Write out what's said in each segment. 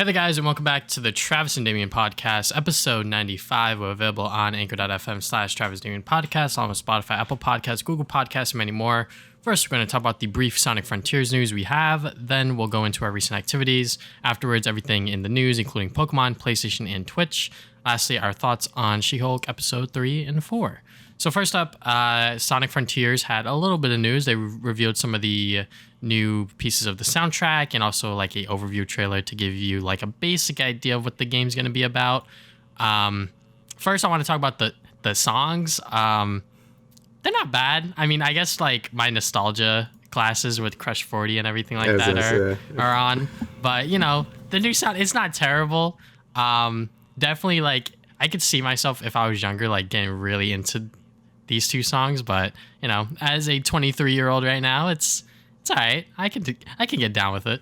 Hey there, guys, and welcome back to the Travis and Damian podcast, episode 95. We're available on anchor.fm/Travis Damian podcast, along with Spotify, Apple Podcasts, Google Podcasts, and many more. First, we're going to talk about the brief Sonic Frontiers news we have. Then we'll go into our recent activities. Afterwards, everything in the news, including Pokemon, PlayStation, and Twitch. Lastly, our thoughts on She-Hulk episode 3 and 4. So first up, Sonic Frontiers had a little bit of news. They revealed some of the new pieces of the soundtrack and also like a overview trailer to give you like a basic idea of what the game's going to be about. First, I want to talk about the songs. They're not bad. I mean, I guess like my nostalgia classes with Crush 40 and everything like that are on. But, you know, the new sound, it's not terrible. Definitely like I could see myself if I was younger, like getting really into these two songs. But, you know, as a 23-year-old right now, it's all right. I can get down with it.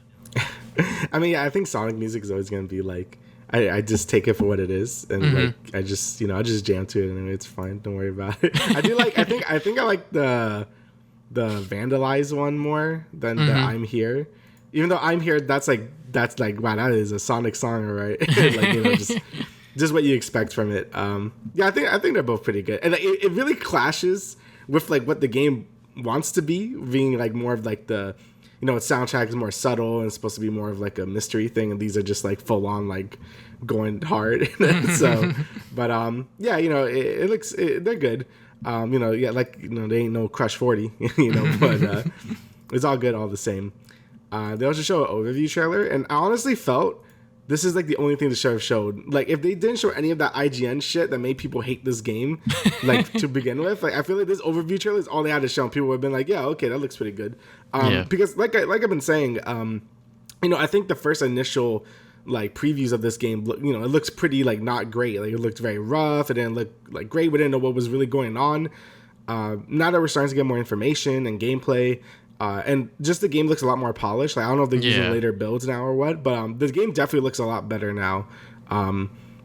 I mean, I think Sonic music is always going to be like, I just take it for what it is, and like I just jam to it, and it's fine. Don't worry about it. I think I like the Vandalize one more than the I'm Here, even though I'm Here that's like wow, that is a Sonic song, right? Like, you know, just what you expect from it. Yeah, I think they're both pretty good, and like, it really clashes with like what the game wants to be, being like more of like the, you know, its soundtrack is more subtle and it's supposed to be more of like a mystery thing, and these are just like full on like going hard. So, but yeah, you know, it looks they're good. You know, yeah, like, you know, they ain't no Crush 40, you know, but it's all good all the same. They also show an overview trailer, and I honestly felt this is like the only thing the show showed. Like, if they didn't show any of that IGN shit that made people hate this game, like to begin with, like I feel like this overview trailer is all they had to show, and people would have been like, yeah, okay, that looks pretty good. Because like I've been saying, you know, I think the first initial like previews of this game, you know, it looks pretty like not great. Like, it looked very rough. It didn't look like great. We didn't know what was really going on. Now that we're starting to get more information and gameplay, and just the game looks a lot more polished. Like, I don't know if they're using later builds now or what, but the game definitely looks a lot better now.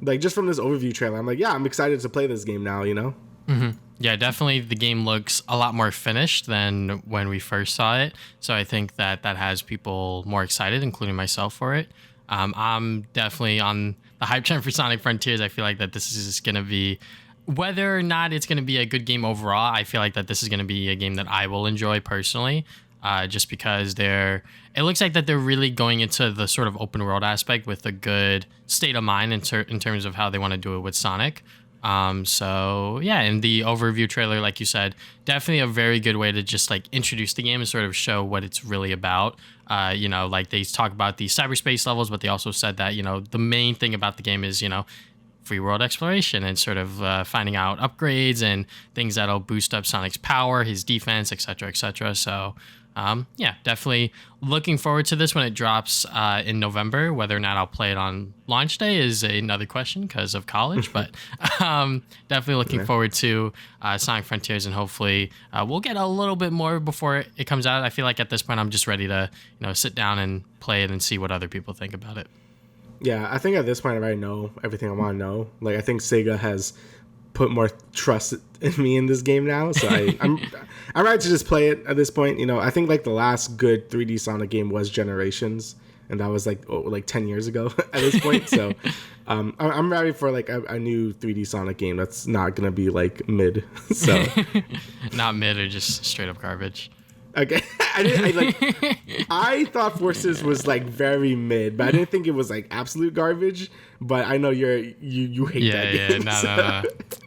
Like, just from this overview trailer, I'm like, yeah, I'm excited to play this game now, you know? Mm-hmm. Yeah, definitely the game looks a lot more finished than when we first saw it. So I think that has people more excited, including myself, for it. I'm definitely on the hype train for Sonic Frontiers. I feel like that this is going to be, whether or not it's going to be a good game overall, I feel like that this is going to be a game that I will enjoy personally. Just because it looks like that they're really going into the sort of open world aspect with a good state of mind in terms of how they want to do it with Sonic. So yeah, in the overview trailer, like you said, definitely a very good way to just like introduce the game and sort of show what it's really about. You know, like they talk about the cyberspace levels, but they also said that, you know, the main thing about the game is, you know, free world exploration and sort of finding out upgrades and things that'll boost up Sonic's power, his defense, etc., etc. So yeah, definitely looking forward to this when it drops in November. Whether or not I'll play it on launch day is another question because of college, but definitely looking forward to Sonic Frontiers, and hopefully we'll get a little bit more before it comes out. I feel like at this point I'm just ready to, you know, sit down and play it and see what other people think about it. Yeah, I think at this point I already know everything I want to know. Like, I think Sega has put more trust in me in this game now, so I'm ready to just play it at this point. You know, I think like the last good 3D Sonic game was Generations, and that was like 10 years ago at this point. So I'm ready for like a new 3D Sonic game that's not gonna be like mid. So not mid or just straight up garbage. Okay, I thought Forces was like very mid, but I didn't think it was like absolute garbage. But I know you hate that game. No.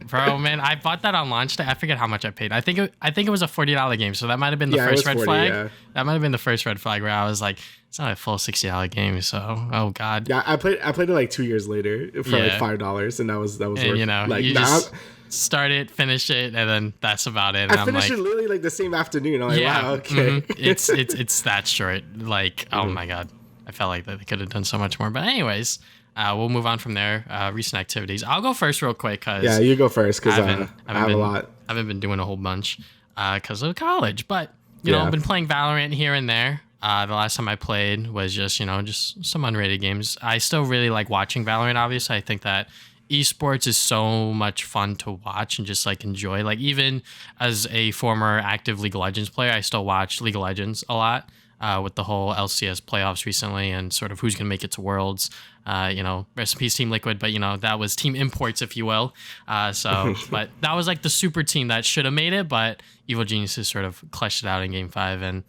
Bro, man, I bought that on launch day. I forget how much I paid. I think it was a $40 game, so that might have been the first red flag. Yeah. That might have been the first red flag where I was like, it's not a full $60 game, so oh god. Yeah, I played it like 2 years later for like $5, and that was and, worth, you know, like, you just start it, finish it, and then that's about it. And I finished it literally like the same afternoon. I'm like, wow, okay. It's that short. Like, oh my god, I felt like that they could have done so much more. But anyways, we'll move on from there. Recent activities. I'll go first real quick because you go first because I have a lot. I haven't been doing a whole bunch because of college, but you know, I've been playing Valorant here and there. The last time I played was just some unrated games. I still really like watching Valorant. Obviously, I think that eSports is so much fun to watch and just like enjoy. Like, even as a former active League of Legends player, I still watch League of Legends a lot. with the whole LCS playoffs recently and sort of who's going to make it to Worlds. Rest in peace, Team Liquid, but that was Team Imports, if you will. But that was like the super team that should have made it, but Evil Geniuses sort of clutched it out in Game 5, and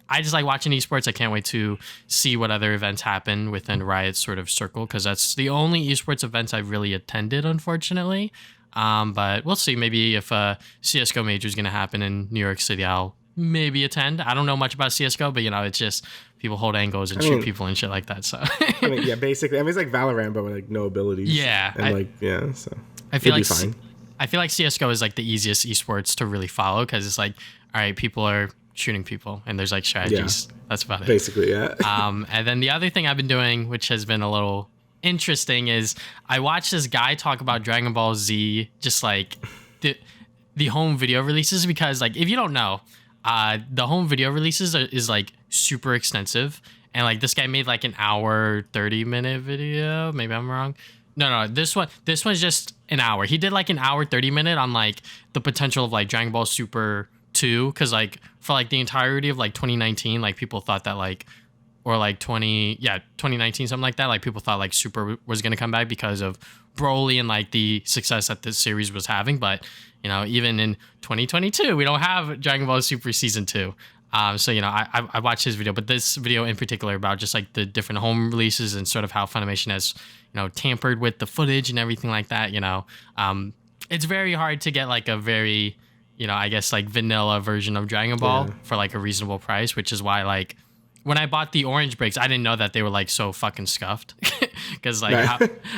I just like watching esports. I can't wait to see what other events happen within Riot's sort of circle, because that's the only esports events I've really attended, unfortunately. But we'll see. Maybe if CSGO Major is going to happen in New York City, I'll maybe attend. I don't know much about CSGO, but it's just people hold angles and shoot people and shit like that. So basically, it's like Valorant, but with like no abilities. Yeah, and so I feel like fine. I feel like CSGO is like the easiest esports to really follow, because it's like, all right, people are shooting people and there's like strategies. That's about it. Basically, yeah. And then the other thing I've been doing, which has been a little interesting, is I watched this guy talk about Dragon Ball Z, just like the home video releases, because like if you don't know, the home video releases is like super extensive, and like this guy made like an hour 30-minute video. Maybe I'm wrong. No, this one's just an hour. He did like an hour 30-minute on like the potential of like Dragon Ball Super 2, because like for like the entirety of like 2019, like people thought that like, or like 2019, something like that, like people thought like Super was gonna come back because of Broly and like the success that this series was having. But even in 2022, we don't have Dragon Ball Super Season 2. So I watched his video, but this video in particular about just like the different home releases and sort of how Funimation has tampered with the footage and everything like that. It's very hard to get like a very I guess like vanilla version of Dragon Ball for like a reasonable price, which is why like when I bought the orange bricks, I didn't know that they were like so fucking scuffed, because like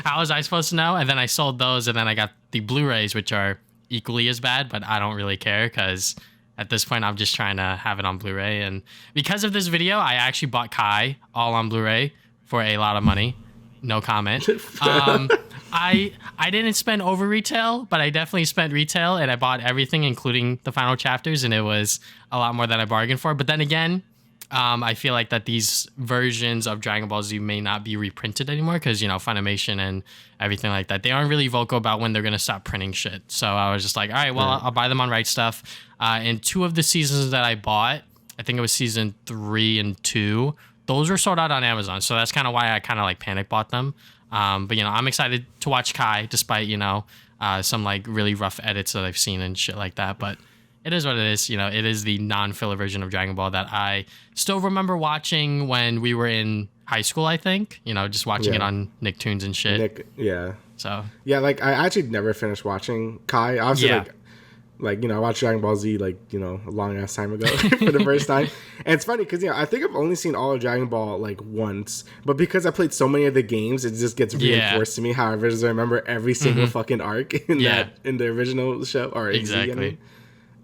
how was I supposed to know? And then I sold those, and then I got the Blu-rays, which are equally as bad, but I don't really care, because at this point I'm just trying to have it on Blu-ray. And because of this video, I actually bought Kai all on Blu-ray for a lot of money. No comment. I didn't spend over retail, but I definitely spent retail, and I bought everything, including the final chapters, and it was a lot more than I bargained for. But then again, I feel like that these versions of Dragon Ball Z may not be reprinted anymore, because Funimation and everything like that, they aren't really vocal about when they're gonna stop printing shit. So I was just like, all right, well, I'll buy them on Right Stuff. And 2 of the seasons that I bought, I think it was season 3 and 2, those were sold out on Amazon. So that's kind of why I kind of like panic bought them. But I'm excited to watch Kai, despite some like really rough edits that I've seen and shit like that. But it is what it is. It is the non-filler version of Dragon Ball that I still remember watching when we were in high school, I think. Just watching it on Nicktoons and shit. So yeah, like I actually never finished watching Kai. Obviously, I watched Dragon Ball Z a long ass time ago for the first time. And it's funny because I think I've only seen all of Dragon Ball like once, but because I played so many of the games, it just gets reinforced to me how I remember every single fucking arc in the original show or exactly.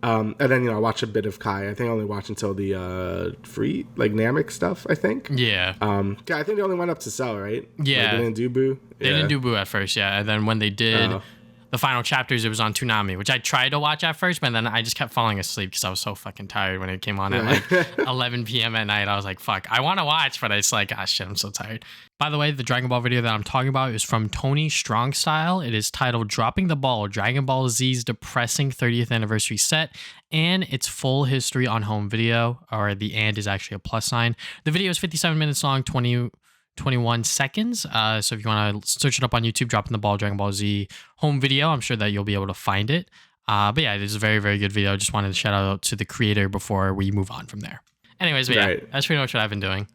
And then I watched a bit of Kai. I think I only watched until the free like Namek stuff, I think. Yeah. I think they only went up to Cell, right? Yeah. They didn't do Boo. They didn't do Boo at first, and then when they did the final chapters, it was on Toonami, which I tried to watch at first, but then I just kept falling asleep because I was so fucking tired when it came on at like 11 p.m. at night. I was like, fuck, I want to watch, but it's like, ah, shit, I'm so tired. By the way, the Dragon Ball video that I'm talking about is from Tony Strongstyle. It is titled Dropping the Ball, Dragon Ball Z's Depressing 30th Anniversary Set, and its full history on home video, or the and is actually a plus sign. The video is 57 minutes long, 21 seconds. So if you want to search it up on YouTube, Dropping the Ball, Dragon Ball Z home video, I'm sure that you'll be able to find it. But yeah, it is a very, very good video. Just wanted to shout out to the creator before we move on from there. Anyways, but yeah, that's pretty much what I've been doing.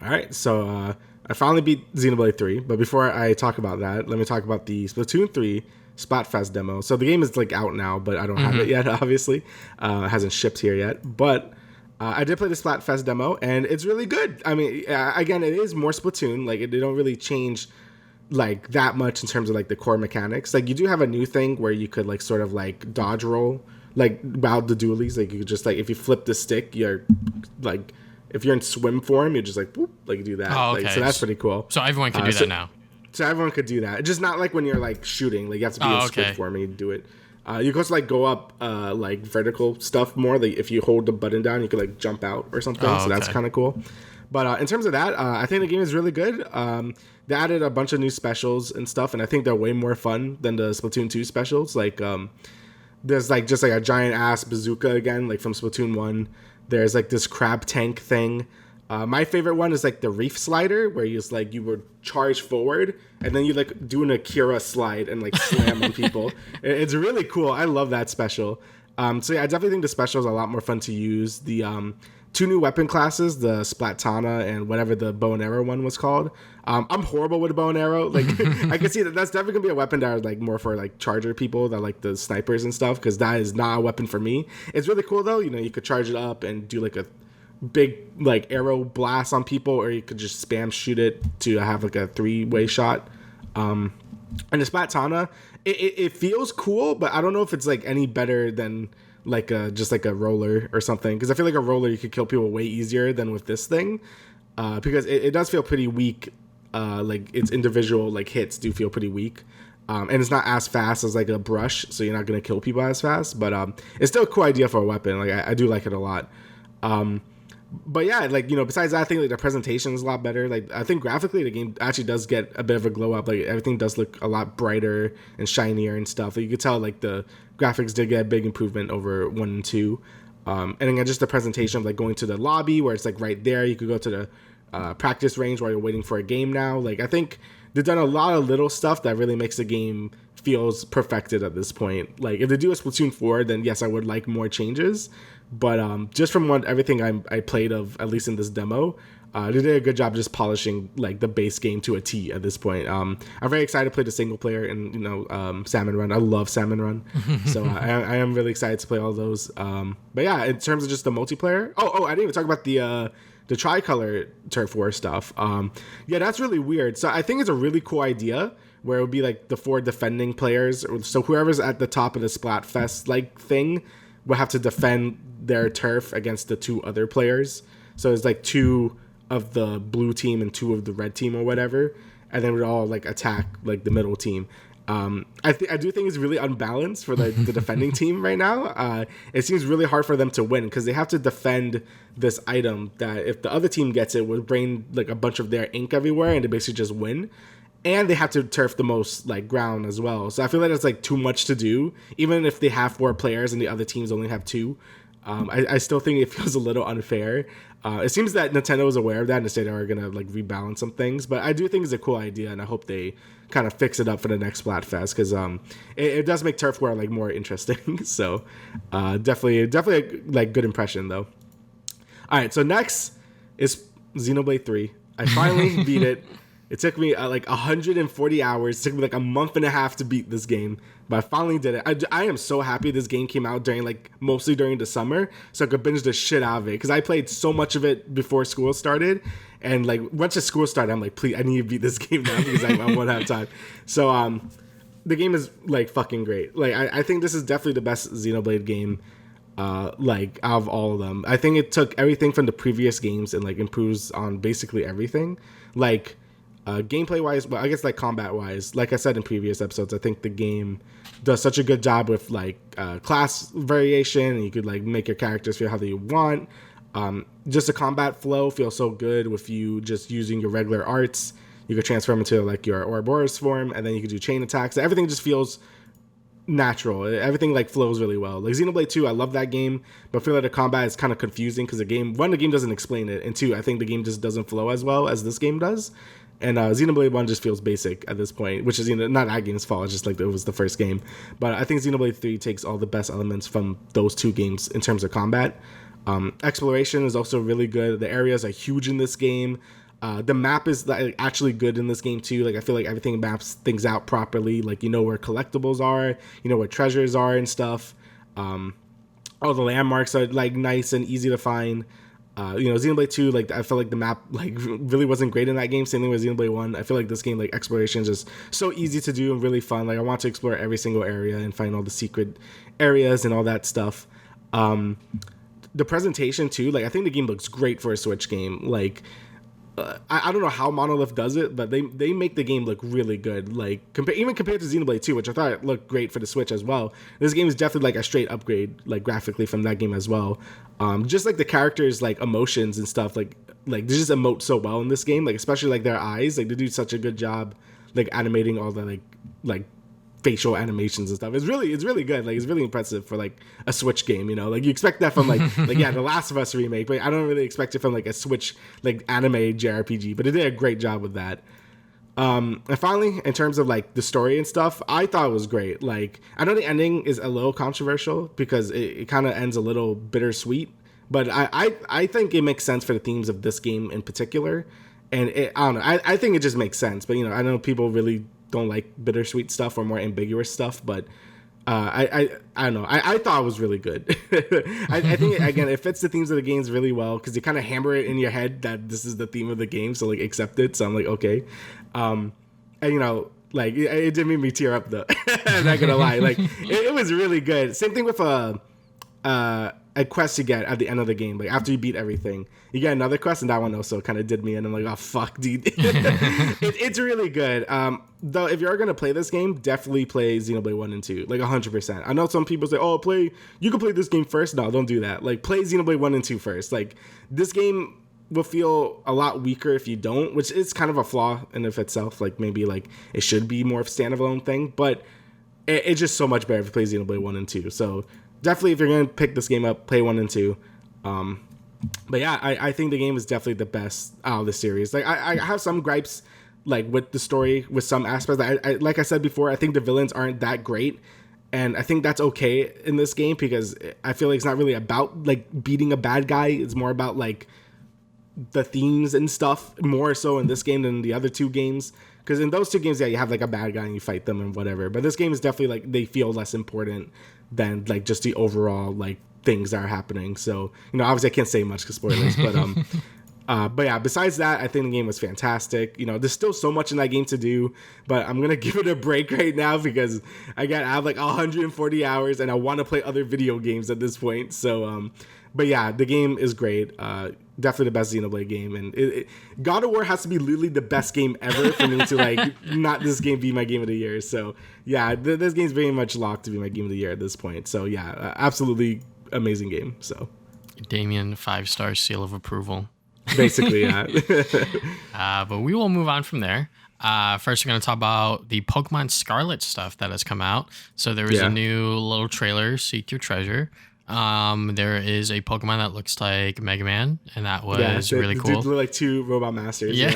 All right, so I finally beat Xenoblade 3, but before I talk about that, let me talk about the Splatoon 3 Splatfest demo. So the game is like out now, but I don't have it yet, obviously. It hasn't shipped here yet, but I did play the Splatfest demo, and it's really good. I mean, again, it is more Splatoon. Like, they don't really change like that much in terms of like the core mechanics. Like, you do have a new thing where you could like sort of like dodge roll, like about the dualies. Like, you could just like, if you flip the stick, you're like, if you're in swim form, you just like, whoop, like do that. Oh, okay. Like, so that's pretty cool. So everyone can do that now. So everyone could do that. Just not like when you're like shooting. Like, you have to be in swim form and you do it. You can also like go up like vertical stuff more. Like if you hold the button down, you can like jump out or something. So that's kind of cool. But in terms of that, I think the game is really good. They added a bunch of new specials and stuff, and I think they're way more fun than the Splatoon 2 specials. Like there's like just like a giant ass bazooka again, like from Splatoon 1. There's like this crab tank thing. My favorite one is like the reef slider, where you would charge forward and then you like do an Akira slide and like slam on people. It's really cool. I love that special. So yeah, I definitely think the special is a lot more fun to use. The two new weapon classes, the Splatana and whatever the bow and arrow one was called. I'm horrible with a bow and arrow. Like I can see that's definitely gonna be a weapon that are like more for like charger people that like the snipers and stuff, because that is not a weapon for me. It's really cool though. You could charge it up and do like a big like arrow blast on people, or you could just spam shoot it to have like a 3-way shot. And the Splatana, it feels cool, but I don't know if it's like any better than like just like a roller or something, because I feel like a roller you could kill people way easier than with this thing, because it does feel pretty weak. Like its individual like hits do feel pretty weak, and it's not as fast as like a brush, so you're not gonna kill people as fast, but it's still a cool idea for a weapon. Like I do like it a lot. But yeah, like, besides that, I think like the presentation is a lot better. Like I think graphically the game actually does get a bit of a glow up. Like everything does look a lot brighter and shinier and stuff. Like, you could tell like the graphics did get a big improvement over 1 and 2. And then just the presentation of like going to the lobby where it's like right there. You could go to the practice range while you're waiting for a game now. Like I think they've done a lot of little stuff that really makes the game feels perfected at this point. Like if they do a Splatoon 4, then yes, I would like more changes. But just from everything I played of, at least in this demo, they did a good job just polishing like the base game to a T at this point. I'm very excited to play the single player and Salmon Run. I love Salmon Run, so I am really excited to play all those. But yeah, in terms of just the multiplayer, I didn't even talk about the tricolor turf war stuff. Yeah, that's really weird. So I think it's a really cool idea where it would be like the 4 defending players. So whoever's at the top of the Splatfest like thing will have to defend their turf against the 2 other players. So it's like 2 of the blue team and 2 of the red team or whatever, and then we'd all like attack like the middle team. I do think it's really unbalanced for the defending team right now. It seems really hard for them to win because they have to defend this item that if the other team gets it would rain like a bunch of their ink everywhere and they basically just win. And they have to turf the most like ground as well. So I feel like it's like too much to do, even if they have 4 players and the other teams only have 2. I still think it feels a little unfair. It seems that Nintendo is aware of that and they say they are gonna like rebalance some things. But I do think it's a cool idea, and I hope they kind of fix it up for the next Splatfest, because it does make turf war like more interesting. So definitely a, like good impression though. All right, so next is Xenoblade 3. I finally beat it. It took me like 140 hours. It took me like a month and a half to beat this game, but I finally did it. I am so happy this game came out mostly during the summer, so I could binge the shit out of it, because I played so much of it before school started, and like once the school started, I'm like, please, I need to beat this game now because I won't have time. So the game is like fucking great. Like I think this is definitely the best Xenoblade game. Like out of all of them, I think it took everything from the previous games and like improves on basically everything. Like gameplay wise, well, I guess like combat wise, like I said in previous episodes, I think the game does such a good job with like class variation, and you could like make your characters feel how they want. Just the combat flow feels so good with you just using your regular arts. You could transform into like your Ouroboros form, and then you could do chain attacks. Everything just feels natural. Everything like flows really well. Like Xenoblade 2, I love that game, but I feel like the combat is kind of confusing because the game doesn't explain it, and 2, I think the game just doesn't flow as well as this game does. And Xenoblade 1 just feels basic at this point, which is not that game's fault. It's just like it was the first game. But I think Xenoblade 3 takes all the best elements from those 2 games in terms of combat. Exploration is also really good. The areas are huge in this game. The map is like actually good in this game too. Like I feel like everything maps things out properly. Like where collectibles are, where treasures are and stuff. All the landmarks are like nice and easy to find. Xenoblade 2, like I felt like the map like really wasn't great in that game. Same thing with Xenoblade 1. I feel like this game like exploration is just so easy to do and really fun. Like I want to explore every single area and find all the secret areas and all that stuff. The presentation too, like I think the game looks great for a Switch game. Like I don't know how Monolith does it, but they make the game look really good. Like even compared to Xenoblade 2, which I thought looked great for the Switch as well. This game is definitely like a straight upgrade, like graphically from that game as well. Just like the characters, like emotions and stuff, like they just emote so well in this game. Like especially like their eyes, like they do such a good job, like animating all the like facial animations and stuff. It's really good. Like, it's really impressive for like a Switch game, you know. Like, you expect that from like The Last of Us remake, but I don't really expect it from like a Switch like anime JRPG. But it did a great job with that. And finally, in terms of like the story and stuff, I thought it was great. Like, I know the ending is a little controversial because it kind of ends a little bittersweet, but I think it makes sense for the themes of this game in particular. And I don't know, I think it just makes sense. But, you know, I know people really don't like bittersweet stuff or more ambiguous stuff, but I don't know. I thought it was really good. I think, again, it fits the themes of the games really well because you kind of hammer it in your head that this is the theme of the game, so like accept it. So I'm like, okay. And, you know, like it did make me tear up though. I'm not gonna lie. Like it was really good. Same thing with a quest you get at the end of the game. Like after you beat everything, you get another quest, and that one also kind of did me in. I'm like, oh fuck, dude. It's really good. Though if you're gonna play this game, definitely play Xenoblade 1 and 2, like 100%. I know some people say, oh, you can play this game first. No, don't do that. Like play Xenoblade 1 and 2 first. Like this game will feel a lot weaker if you don't, which is kind of a flaw in of itself. Like maybe like it should be more of a standalone thing, but it's just so much better if you play Xenoblade 1 and 2. So definitely, if you're going to pick this game up, play 1 and 2. But yeah, I think the game is definitely the best out of the series. Like I have some gripes like with the story, with some aspects. Like I said before, I think the villains aren't that great. And I think that's okay in this game because I feel like it's not really about like beating a bad guy. It's more about like the themes and stuff, more so in this game than the other two games. Because in those two games, yeah, you have like a bad guy and you fight them and whatever. But this game is definitely like they feel less important than like just the overall like things that are happening. So, you know, obviously I can't say much because spoilers, but yeah, besides that, I think the game was fantastic. You know, there's still so much in that game to do, but I'm going to give it a break right now because I have like 140 hours and I want to play other video games at this point. So, but yeah, the game is great. Definitely the best Xenoblade game. And God of War has to be literally the best game ever for me to like not this game be my game of the year. So yeah, this game's very much locked to be my game of the year at this point. So yeah, absolutely amazing game. So Damian, 5-star seal of approval. Basically, yeah. But we will move on from there. First, we're going to talk about the Pokemon Scarlet stuff that has come out. So there was a new little trailer, Seek Your Treasure. There is a Pokemon that looks like Mega Man, and that was really cool. Dude look like two robot masters. Yeah,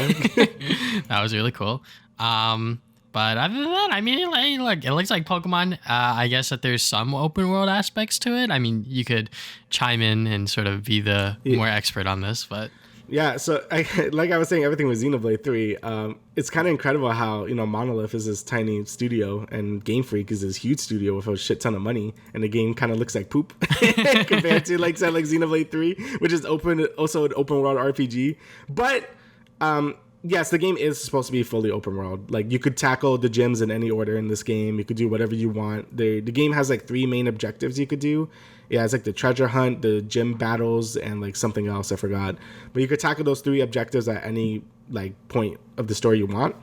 that was really cool. But other than that, I mean, it looks like Pokemon. I guess that there's some open world aspects to it. I mean, you could chime in and sort of be the more expert on this, but. Yeah, so like I was saying, everything with Xenoblade 3, it's kind of incredible how, you know, Monolith is this tiny studio and Game Freak is this huge studio with a shit ton of money, and the game kind of looks like poop compared to like Xenoblade 3, which is also an open world RPG. But yes, the game is supposed to be fully open world. Like you could tackle the gyms in any order in this game. You could do whatever you want. The game has like 3 main objectives you could do. Yeah, it's like the treasure hunt, the gym battles, and like something else I forgot. But you could tackle those 3 objectives at any like point of the story you want,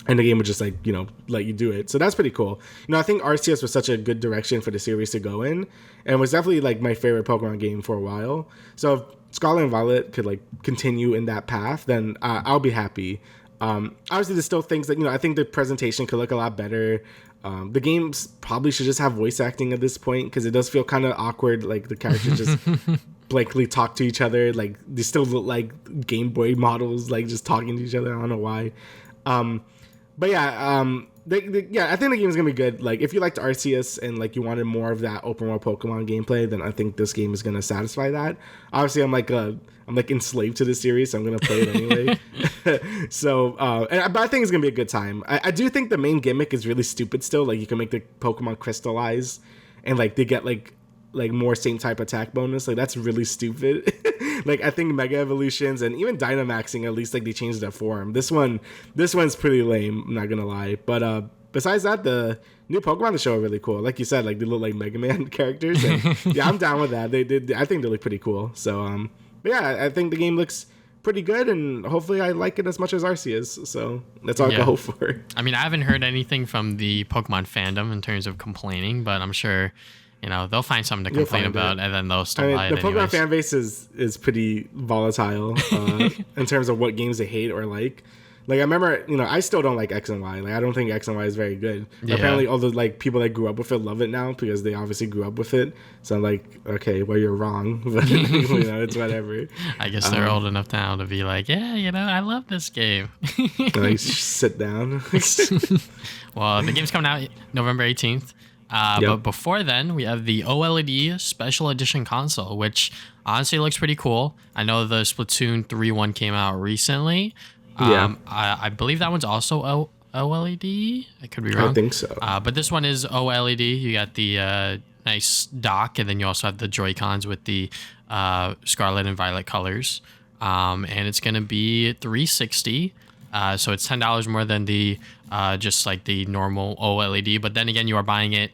and the game would just like, you know, let you do it. So that's pretty cool. You know, I think RCS was such a good direction for the series to go in, and was definitely like my favorite Pokemon game for a while. So if Scarlet and Violet could like continue in that path, then I'll be happy. Obviously, there's still things that, you know, I think the presentation could look a lot better. The games probably should just have voice acting at this point because it does feel kind of awkward. Like the characters just blankly talk to each other. Like they still look like Game Boy models, like just talking to each other. I don't know why. But yeah, I think the game is gonna be good. Like if you liked Arceus and like you wanted more of that open world Pokemon gameplay, then I think this game is gonna satisfy that. Obviously, I'm like enslaved to the series, so I'm gonna play it anyway. So, but I think it's gonna be a good time. I do think the main gimmick is really stupid still. Like you can make the Pokemon crystallize, and like they get like more same type attack bonus. Like that's really stupid. Like I think Mega Evolutions and even Dynamaxing, at least like they changed their form. This one's pretty lame, I'm not gonna lie. But besides that, the new Pokemon on the show are really cool. Like you said, like they look like Mega Man characters. And yeah, I'm down with that. I think they look pretty cool. So but yeah, I think the game looks pretty good, and hopefully I like it as much as Arceus. So that's all I can hope for. I mean, I haven't heard anything from the Pokemon fandom in terms of complaining, but I'm sure, you know, they'll find something to complain about, and then they'll still buy it. The Pokemon fan base is pretty volatile in terms of what games they hate or like. Like I remember, I still don't like X and Y. Like I don't think X and Y is very good. Yeah. Apparently, all the like people that grew up with it love it now because they obviously grew up with it. So I'm like, okay, well you're wrong, but it's whatever. I guess they're old enough now to be like, yeah, I love this game. Like sit down. Well, the game's coming out November 18th. But before then, we have the OLED Special Edition console, which honestly looks pretty cool. I know the Splatoon 3 one came out recently. I believe that one's also OLED. I could be wrong. I think so. But this one is OLED. You got the nice dock, and then you also have the Joy-Cons with the scarlet and violet colors. And it's going to be $360. So it's $10 more than the just like the normal OLED. But then again, you are buying it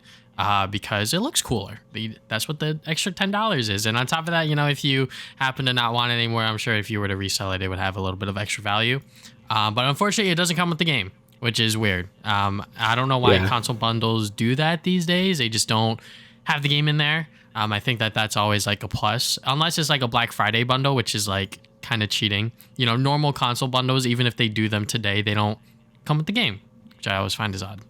because it looks cooler. That's what the extra $10 is. And on top of that, if you happen to not want it anymore, I'm sure if you were to resell it, it would have a little bit of extra value. But unfortunately, it doesn't come with the game, which is weird. I don't know why console bundles do that these days. They just don't have the game in there. I think that's always like a plus, unless it's like a Black Friday bundle, which is like kind of cheating. Normal console bundles, even if they do them today, they don't come with the game, which I always find is odd.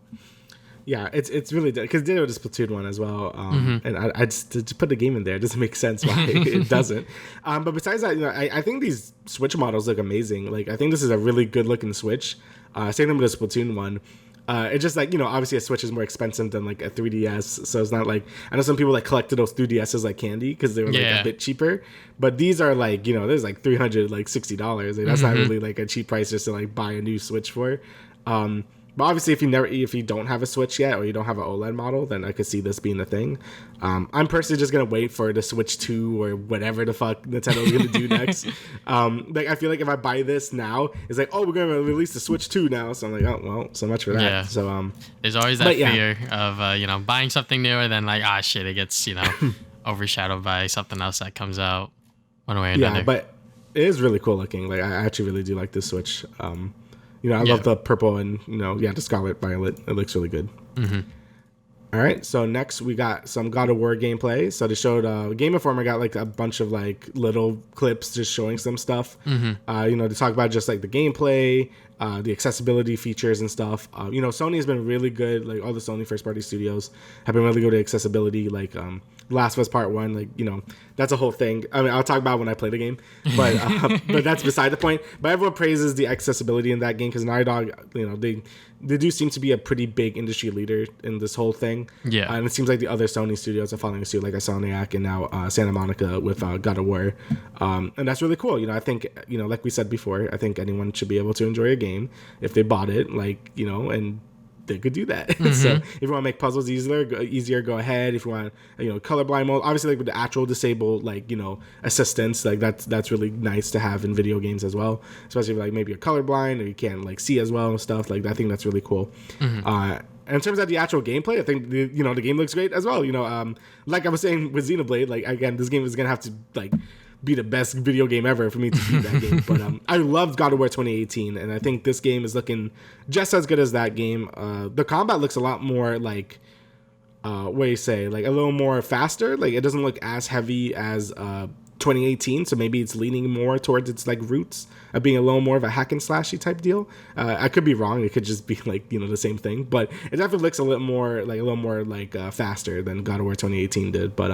Yeah, it's really because they did it with the Splatoon one as well, and I just to put the game in there, it doesn't make sense why it doesn't. But besides that, I think these Switch models look amazing. Like I think this is a really good looking Switch. Same thing with the Splatoon one. It's just like, obviously a Switch is more expensive than like a 3DS. So it's not like, I know some people that collected those 3DSs like candy because they were like a bit cheaper. But these are like, there's like $360. Like that's not really like a cheap price just to like buy a new Switch for. But obviously if you don't have a Switch yet or you don't have an OLED model, then I could see this being a thing. I'm personally just going to wait for the Switch 2 or whatever the fuck Nintendo's going to do next. Like I feel like if I buy this now, it's like, oh, we're going to release the Switch 2 now. So I'm like, oh, well, so much for that. Yeah. So there's always that fear of, buying something new and then like, shit, it gets, overshadowed by something else that comes out one way or another. Yeah, but it is really cool looking. Like I actually really do like this Switch. I love the purple and, the Scarlet Violet. It looks really good. Mm-hmm. All right. So next we got some God of War gameplay. So they showed Game Informer got like a bunch of like little clips just showing some stuff. Mm-hmm. To talk about just like the gameplay, the accessibility features and stuff. Sony has been really good. Like all the Sony first party studios have been really good at accessibility. Like Last of Us Part 1, like, that's a whole thing. I mean, I'll talk about it when I play the game, but that's beside the point. But everyone praises the accessibility in that game because Naughty Dog, they do seem to be a pretty big industry leader in this whole thing. Yeah. And it seems like the other Sony studios are following suit, like Insomniac and now Santa Monica with God of War. And that's really cool. I think, like we said before, I think anyone should be able to enjoy a game if they bought it, like, and they could do that. Mm-hmm. So if you want to make puzzles easier, go ahead. If you want, colorblind mode, obviously like with the actual disabled, like, assistance, like that's really nice to have in video games as well. Especially if like maybe you're colorblind or you can't like see as well and stuff. Like I think that's really cool. Mm-hmm. And in terms of the actual gameplay, I think the game looks great as well. Like I was saying with Xenoblade, like again, this game is gonna have to like be the best video game ever for me to beat that game. But I loved God of War 2018, and I think this game is looking just as good as that game. The combat looks a lot more like, what do you say, like a little more faster. Like it doesn't look as heavy as 2018, so maybe it's leaning more towards its like roots of being a little more of a hack and slashy type deal. I could be wrong. It could just be like the same thing, but it definitely looks a little more like faster than God of War 2018 did. But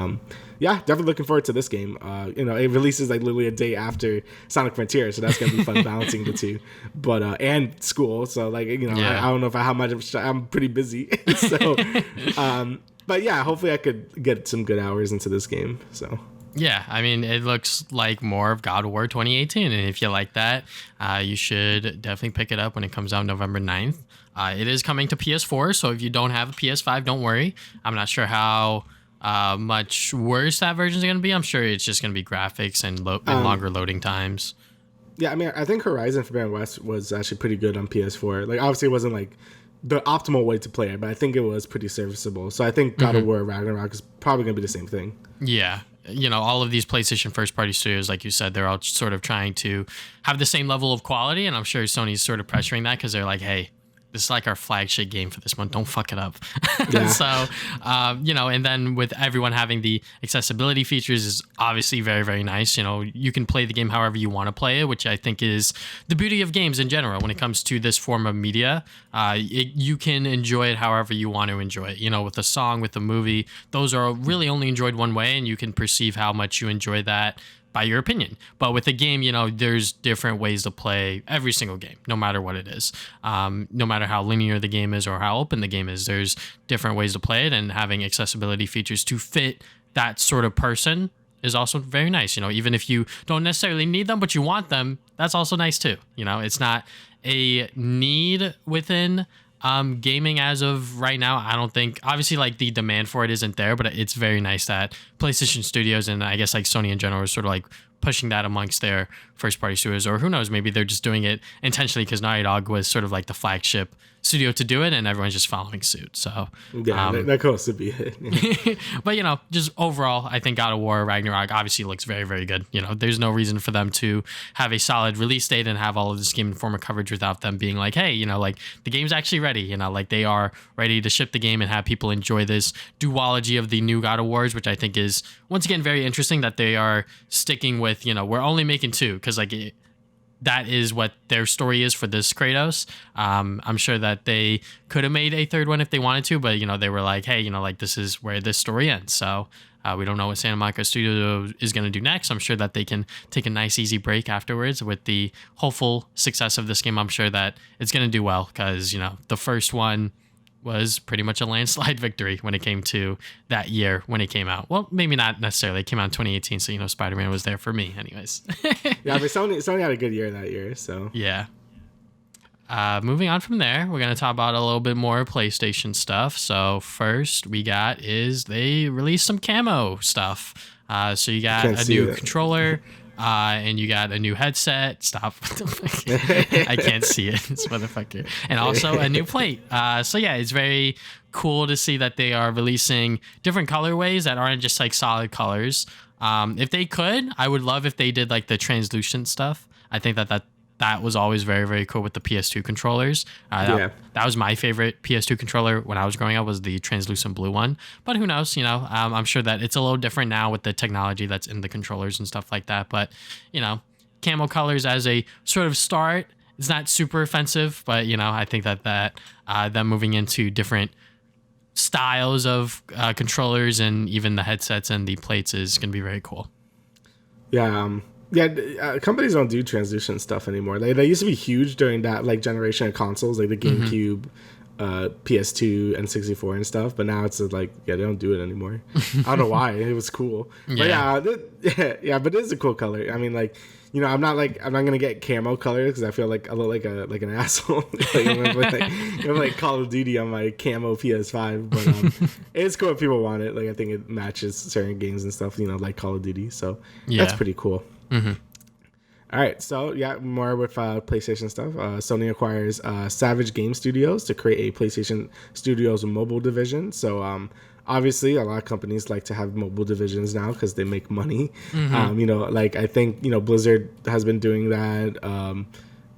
yeah, definitely looking forward to this game. It releases like literally a day after Sonic Frontier, so that's gonna be fun balancing the two. But and school, so like I don't know how much I'm pretty busy. So but yeah, hopefully I could get some good hours into this game. So. Yeah, I mean, it looks like more of God of War 2018, and if you like that, you should definitely pick it up when it comes out November 9th. It is coming to PS4, so if you don't have a PS5, don't worry. I'm not sure how much worse that version is going to be. I'm sure it's just going to be graphics and longer loading times. Yeah, I mean, I think Horizon Forbidden West was actually pretty good on PS4. Like, obviously, it wasn't like the optimal way to play it, but I think it was pretty serviceable. So I think God of War Ragnarök is probably going to be the same thing. Yeah. All of these PlayStation first-party studios, like you said, they're all sort of trying to have the same level of quality, and I'm sure Sony's sort of pressuring that because they're like, hey, this is like our flagship game for this month. Don't fuck it up. Yeah. So, and then with everyone having the accessibility features is obviously very, very nice. You can play the game however you want to play it, which I think is the beauty of games in general. When it comes to this form of media, you can enjoy it however you want to enjoy it. With a song, with a movie, those are really only enjoyed one way, and you can perceive how much you enjoy that by your opinion. But with a game, there's different ways to play every single game, no matter what it is. No matter how linear the game is or how open the game is, there's different ways to play it, and having accessibility features to fit that sort of person is also very nice. Even if you don't necessarily need them, but you want them, that's also nice too. It's not a need within gaming as of right now. I don't think, obviously, like the demand for it isn't there, but it's very nice that PlayStation Studios and I guess like Sony in general is sort of like pushing that amongst their first party studios, or who knows, maybe they're just doing it intentionally because Naughty Dog was sort of like the flagship studio to do it, and everyone's just following suit. So yeah, that could also be it. But just overall, I think God of War Ragnarok obviously looks very, very good. There's no reason for them to have a solid release date and have all of this Game Informer coverage without them being like, hey, like the game's actually ready. Like they are ready to ship the game and have people enjoy this duology of the new God of Wars, which I think is once again very interesting that they are sticking with. We're only making two because that is what their story is for this Kratos. I'm sure that they could have made a third one if they wanted to, but they were like, hey, like this is where this story ends. So we don't know what Santa Monica Studio is going to do next. I'm sure that they can take a nice easy break afterwards with the hopeful success of this game. I'm sure that it's going to do well because the first one was pretty much a landslide victory when it came to that year when it came out. Well, maybe not necessarily. It came out in 2018, so Spider-Man was there for me anyways. Yeah, but Sony had a good year that year, so. Yeah. Moving on from there, we're going to talk about a little bit more PlayStation stuff. So first we got is they released some Camo stuff. So you got a new controller. And you got a new headset. Stop. I can't see it. This motherfucker. And also a new plate. So yeah, it's very cool to see that they are releasing different colorways that aren't just like solid colors. If they could, I would love if they did like the translucent stuff. I think that was always very, very cool with the PS2 controllers. That was my favorite PS2 controller when I was growing up, was the translucent blue one. But who knows, I'm sure that it's a little different now with the technology that's in the controllers and stuff like that. But, camo colors as a sort of start is not super offensive. But, I think that them moving into different styles of controllers and even the headsets and the plates is going to be very cool. Yeah, companies don't do translucent stuff anymore. They used to be huge during that generation of consoles, like the GameCube, PS2, N64, and stuff. But now it's they don't do it anymore. I don't know why. It was cool. Yeah. But but it is a cool color. I mean, I'm not gonna get camo color because I feel like I look like an asshole. I'm Call of Duty on my camo PS5, but it's cool if people want it. I think it matches certain games and stuff. Like Call of Duty. So that's pretty cool. Mm-hmm. All right, so more with PlayStation stuff. Sony acquires Savage Game Studios to create a PlayStation Studios mobile division. So obviously, a lot of companies like to have mobile divisions now because they make money. Mm-hmm. I think Blizzard has been doing that.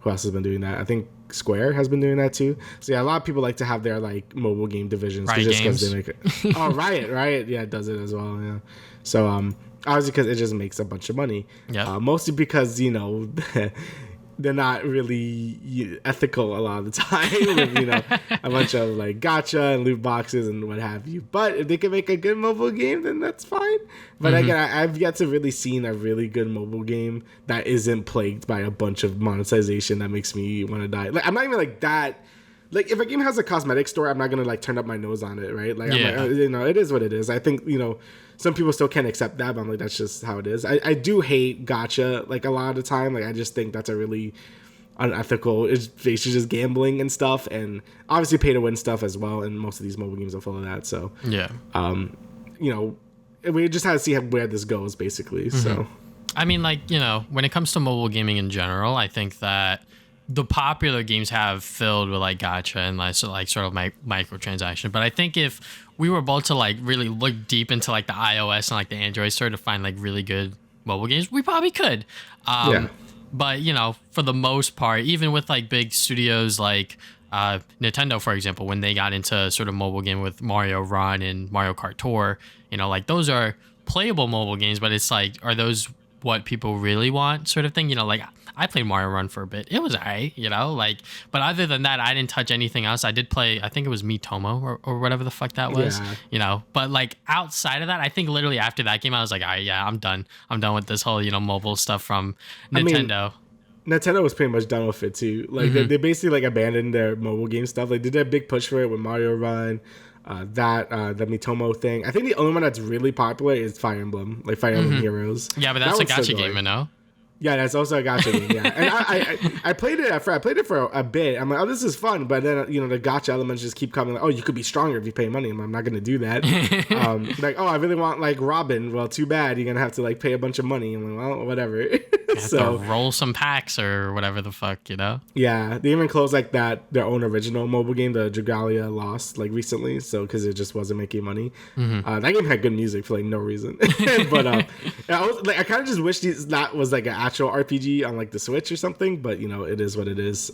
Who else has been doing that? I think Square has been doing that too. So a lot of people like to have their mobile game divisions just because they make it. Oh, Riot, it does it as well. Yeah, so obviously, because it just makes a bunch of money. Yeah. Mostly because they're not really ethical a lot of the time. With, a bunch of gacha and loot boxes and what have you. But if they can make a good mobile game, then that's fine. But again, I've yet to really seen a really good mobile game that isn't plagued by a bunch of monetization that makes me want to die. I'm not even that. If a game has a cosmetic store, I'm not gonna turn up my nose on it, right? It is what it is. I think some people still can't accept that, but I'm that's just how it is. I do hate gacha a lot of the time. I just think that's a really unethical. It's basically just gambling and stuff, and obviously pay to win stuff as well. And most of these mobile games are full of that. So we just have to see where this goes, basically. Mm-hmm. So, I mean, when it comes to mobile gaming in general, I think that the popular games have filled with gacha and sort of microtransaction. But I think if we were both to really look deep into the iOS and the Android store to find really good mobile games, we probably could. But, for the most part, even with like big studios like Nintendo, for example, when they got into sort of mobile game with Mario Run and Mario Kart Tour, like those are playable mobile games, but it's like, are those what people really want sort of thing? Like I played Mario Run for a bit. It was alright, but other than that, I didn't touch anything else. I did play, I think it was Miitomo or whatever the fuck that was, but like outside of that, I think literally after that game, I was like, all right, yeah, I'm done. I'm done with this whole, mobile stuff from Nintendo. Nintendo was pretty much done with it too. Like they basically like abandoned their mobile game stuff. Like they did a big push for it with Mario Run, the Miitomo thing. I think the only one that's really popular is Fire Emblem, like Fire Emblem Heroes. Yeah, but that's a gacha game, no? Yeah, that's also a gacha game. Yeah, and I played it I played it for a bit. I'm like, oh, this is fun, but then the gacha elements just keep coming. Like, oh, you could be stronger if you pay money. I'm not gonna do that. Like, oh, I really want like Robin. Well, too bad. You're gonna have to like pay a bunch of money. I'm like, well, whatever. So roll some packs or whatever the fuck, Yeah, they even closed like their own original mobile game, the Dragalia Lost, like recently. So because it just wasn't making money. That game had good music for like no reason. But I kind of just wish that was like an actual RPG on like the Switch or something, but it is what it is.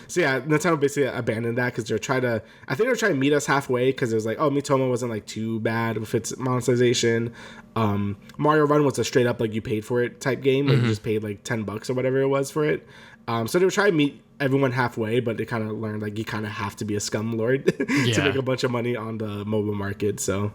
So yeah, Nintendo basically abandoned that because I think they're trying to meet us halfway, because it was like, oh, Miitomo wasn't like too bad with its monetization. Mario Run was a straight up like you paid for it type game, like you just paid like $10 or whatever it was for it. So they were trying to meet everyone halfway, but they kind of learned like you kind of have to be a scum lord to make a bunch of money on the mobile market. So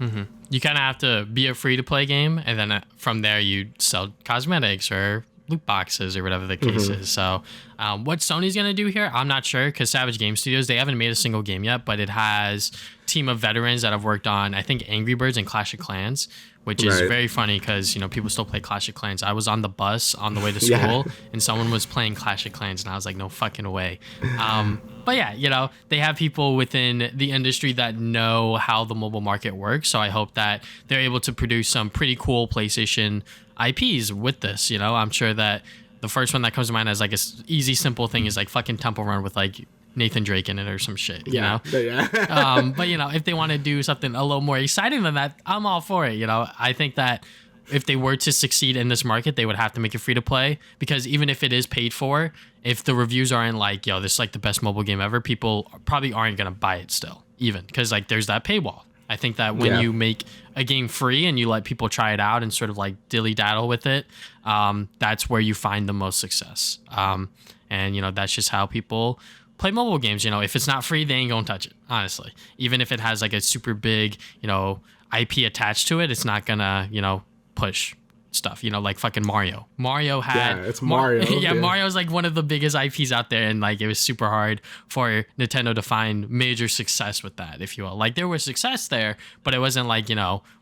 you kind of have to be a free to play game, and then from there you sell cosmetics or loot boxes or whatever the case is. So what Sony's going to do here, I'm not sure, because Savage Game Studios, they haven't made a single game yet, but it has a team of veterans that have worked on, I think, Angry Birds and Clash of Clans, which is very funny because, people still play Clash of Clans. I was on the bus on the way to school and someone was playing Clash of Clans and I was like, no fucking way. But yeah, they have people within the industry that know how the mobile market works. So I hope that they're able to produce some pretty cool PlayStation IPs with this. I'm sure that the first one that comes to mind as like a easy, simple thing is like fucking Temple Run with like Nathan Drake in it or some shit, you know? But if they want to do something a little more exciting than that, I'm all for it. I think that if they were to succeed in this market, they would have to make it free to play, because even if it is paid for, if the reviews aren't like, this is like the best mobile game ever, people probably aren't going to buy it still, even because like there's that paywall. I think that when you make a game free and you let people try it out and sort of like dilly-daddle with it, that's where you find the most success. And that's just how people play mobile games. If it's not free, they ain't gonna touch it, honestly. Even if it has like a super big, IP attached to it, it's not gonna, push stuff, like fucking Mario. Mario had it's Mario. Mario's like one of the biggest IPs out there, and like it was super hard for Nintendo to find major success with that, if you will. Like there was success there, but it wasn't like,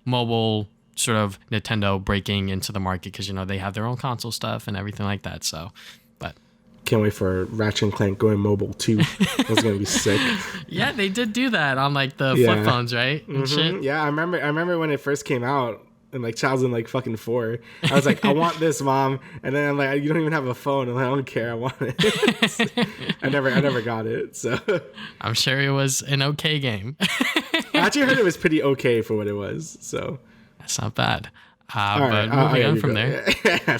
mobile sort of Nintendo breaking into the market, because they have their own console stuff and everything like that. So can't wait for Ratchet and Clank going mobile too. That's gonna be sick. Yeah, they did do that on like the flip phones, right? And shit. Yeah, I remember when it first came out, and like Child's in like fucking 4. I was like, I want this, Mom. And then I'm like, you don't even have a phone. I'm like, I don't care, I want it. I never got it. So I'm sure it was an okay game. I actually heard it was pretty okay for what it was. So that's not bad. But moving on from there,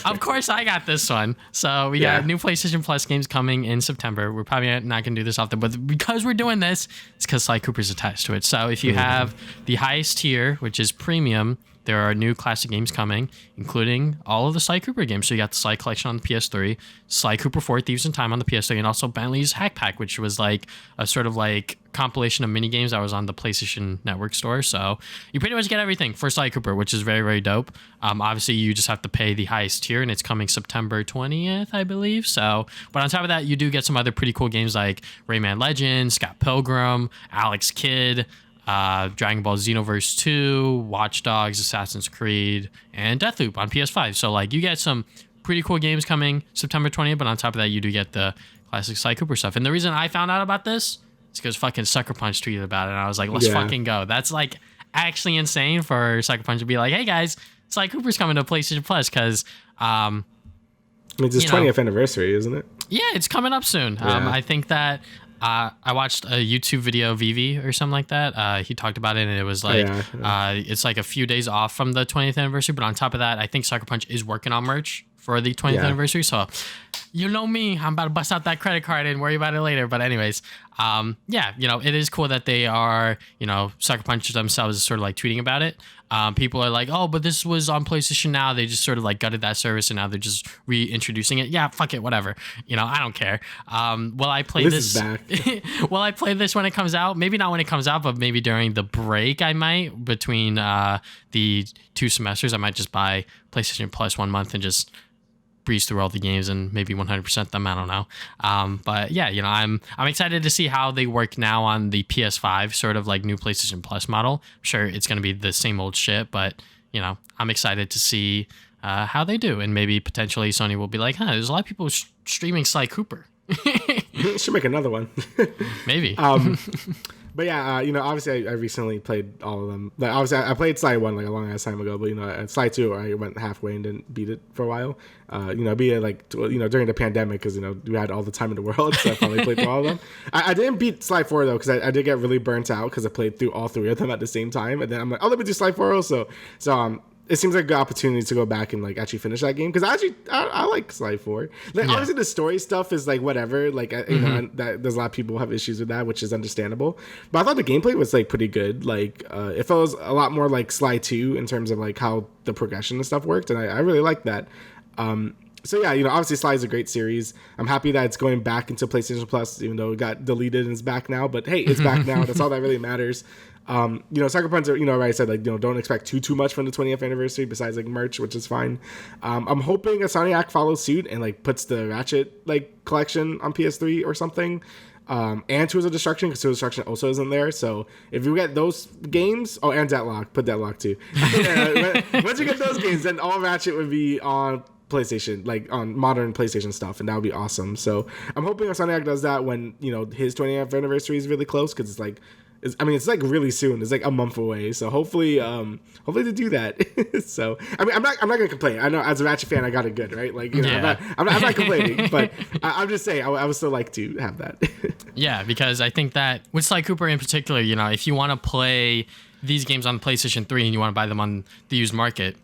of course, I got this one. So we got new PlayStation Plus games coming in September. We're probably not going to do this often, but because we're doing this, it's because Sly Cooper's attached to it. So if you have the highest tier, which is premium, there are new classic games coming, including all of the Sly Cooper games. So you got the Sly Collection on the PS3, Sly Cooper 4 Thieves in Time on the PS3, and also Bentley's Hack Pack, which was like a sort of like compilation of mini games that was on the PlayStation Network store. So you pretty much get everything for Sly Cooper, which is very, very dope. Obviously, you just have to pay the highest tier, and it's coming September 20th, I believe. So, but on top of that, you do get some other pretty cool games like Rayman Legends, Scott Pilgrim, Alex Kidd, Dragon Ball Xenoverse 2, Watch Dogs, Assassin's Creed, and Deathloop on PS5. So like you get some pretty cool games coming September 20th, but on top of that, you do get the classic Sly Cooper stuff. And the reason I found out about this is because fucking Sucker Punch tweeted about it, and I was like, let's fucking go. That's like actually insane for Sucker Punch to be like, hey guys, Sly Cooper's coming to PlayStation Plus, because it's his 20th anniversary, isn't it? Yeah, it's coming up soon. I think that I watched a YouTube video, Vivi or something like that. He talked about it, and it was like it's like a few days off from the 20th anniversary. But on top of that, I think Sucker Punch is working on merch for the 20th Yeah. anniversary. So you know me, I'm about to bust out that credit card and worry about it later. But anyways, yeah, it is cool that they are, Sucker Punch themselves is sort of like tweeting about it. People are like, oh, but this was on PlayStation Now. They just sort of like gutted that service and now they're just reintroducing it. Yeah, fuck it, whatever. I don't care. Will I play this? Will I play this when it comes out? Maybe not when it comes out, but maybe during the break I might. Between the 2 semesters, I might just buy PlayStation Plus 1 month and just breeze through all the games and maybe 100% them. I don't know. But yeah, I'm excited to see how they work now on the PS5 sort of like new PlayStation Plus model. I'm sure it's going to be the same old shit, but I'm excited to see how they do. And maybe potentially Sony will be like, there's a lot of people streaming Sly Cooper. Should make another one. Maybe. But yeah, obviously I recently played all of them. Like obviously I played Sly 1 like a long ass time ago, but at Sly 2 I went halfway and didn't beat it for a while. Be it like during the pandemic because we had all the time in the world, so I finally played through all of them. I didn't beat Sly 4 though because I did get really burnt out because I played through all 3 of them at the same time, and then I'm like, oh, let me do Sly 4 also. So it seems like a good opportunity to go back and like actually finish that game because I like Sly 4. Like obviously the story stuff is like whatever, like and there's a lot of people who have issues with that, which is understandable. But I thought the gameplay was like pretty good. Like it felt a lot more like Sly 2 in terms of like how the progression and stuff worked, and I really liked that. So yeah, obviously Sly is a great series. I'm happy that it's going back into PlayStation Plus, even though it got deleted and it's back now. But hey, it's back now. That's all that really matters. Sucker Punch, right, I said like don't expect too much from the 20th anniversary besides like merch, which is fine. I'm hoping a Sonic follows suit and like puts the Ratchet like collection on PS3 or something. And Tools of Destruction, because Tools of Destruction also isn't there. So if you get those games, and Deadlock, put Deadlock too. Once you get those games, then all Ratchet would be on PlayStation, like on modern PlayStation stuff, and that would be awesome. So I'm hoping Sonic does that when his 20th anniversary is really close, because it's like really soon. It's like a month away. So hopefully they do that. So I'm not gonna complain. I know as a Ratchet fan, I got it good, right? Like I'm not complaining, but I'm just saying I would still like to have that. Yeah, because I think that with Sly Cooper in particular, if you want to play these games on PlayStation 3 and you want to buy them on the used market,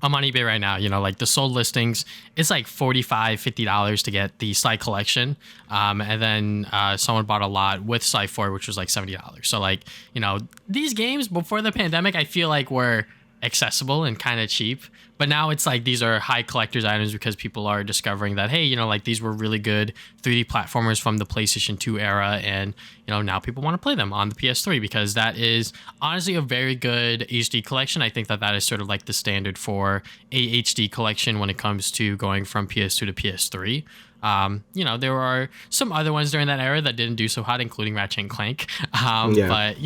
I'm on eBay right now, like the sold listings, it's like $45, $50 to get the Sly collection. And then someone bought a lot with Sly 4, which was like $70. So like, these games before the pandemic, I feel like were accessible and kind of cheap. But now it's like these are high collector's items because people are discovering that, hey, like these were really good 3D platformers from the PlayStation 2 era. And, now people want to play them on the PS3 because that is honestly a very good HD collection. I think that is sort of like the standard for a HD collection when it comes to going from PS2 to PS3. There are some other ones during that era that didn't do so hot, including Ratchet and Clank. But,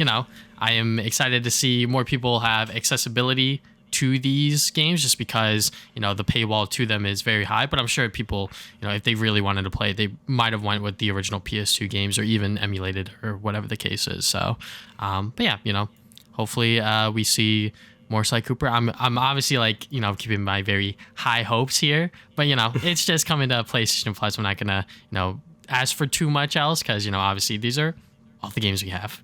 I am excited to see more people have accessibility to these games just because, the paywall to them is very high. But I'm sure people, if they really wanted to play, they might have went with the original PS2 games or even emulated or whatever the case is. So, but yeah, hopefully we see more Sly Cooper. I'm obviously like, keeping my very high hopes here, but it's just coming to PlayStation Plus. I'm not gonna, ask for too much else because, obviously these are all the games we have.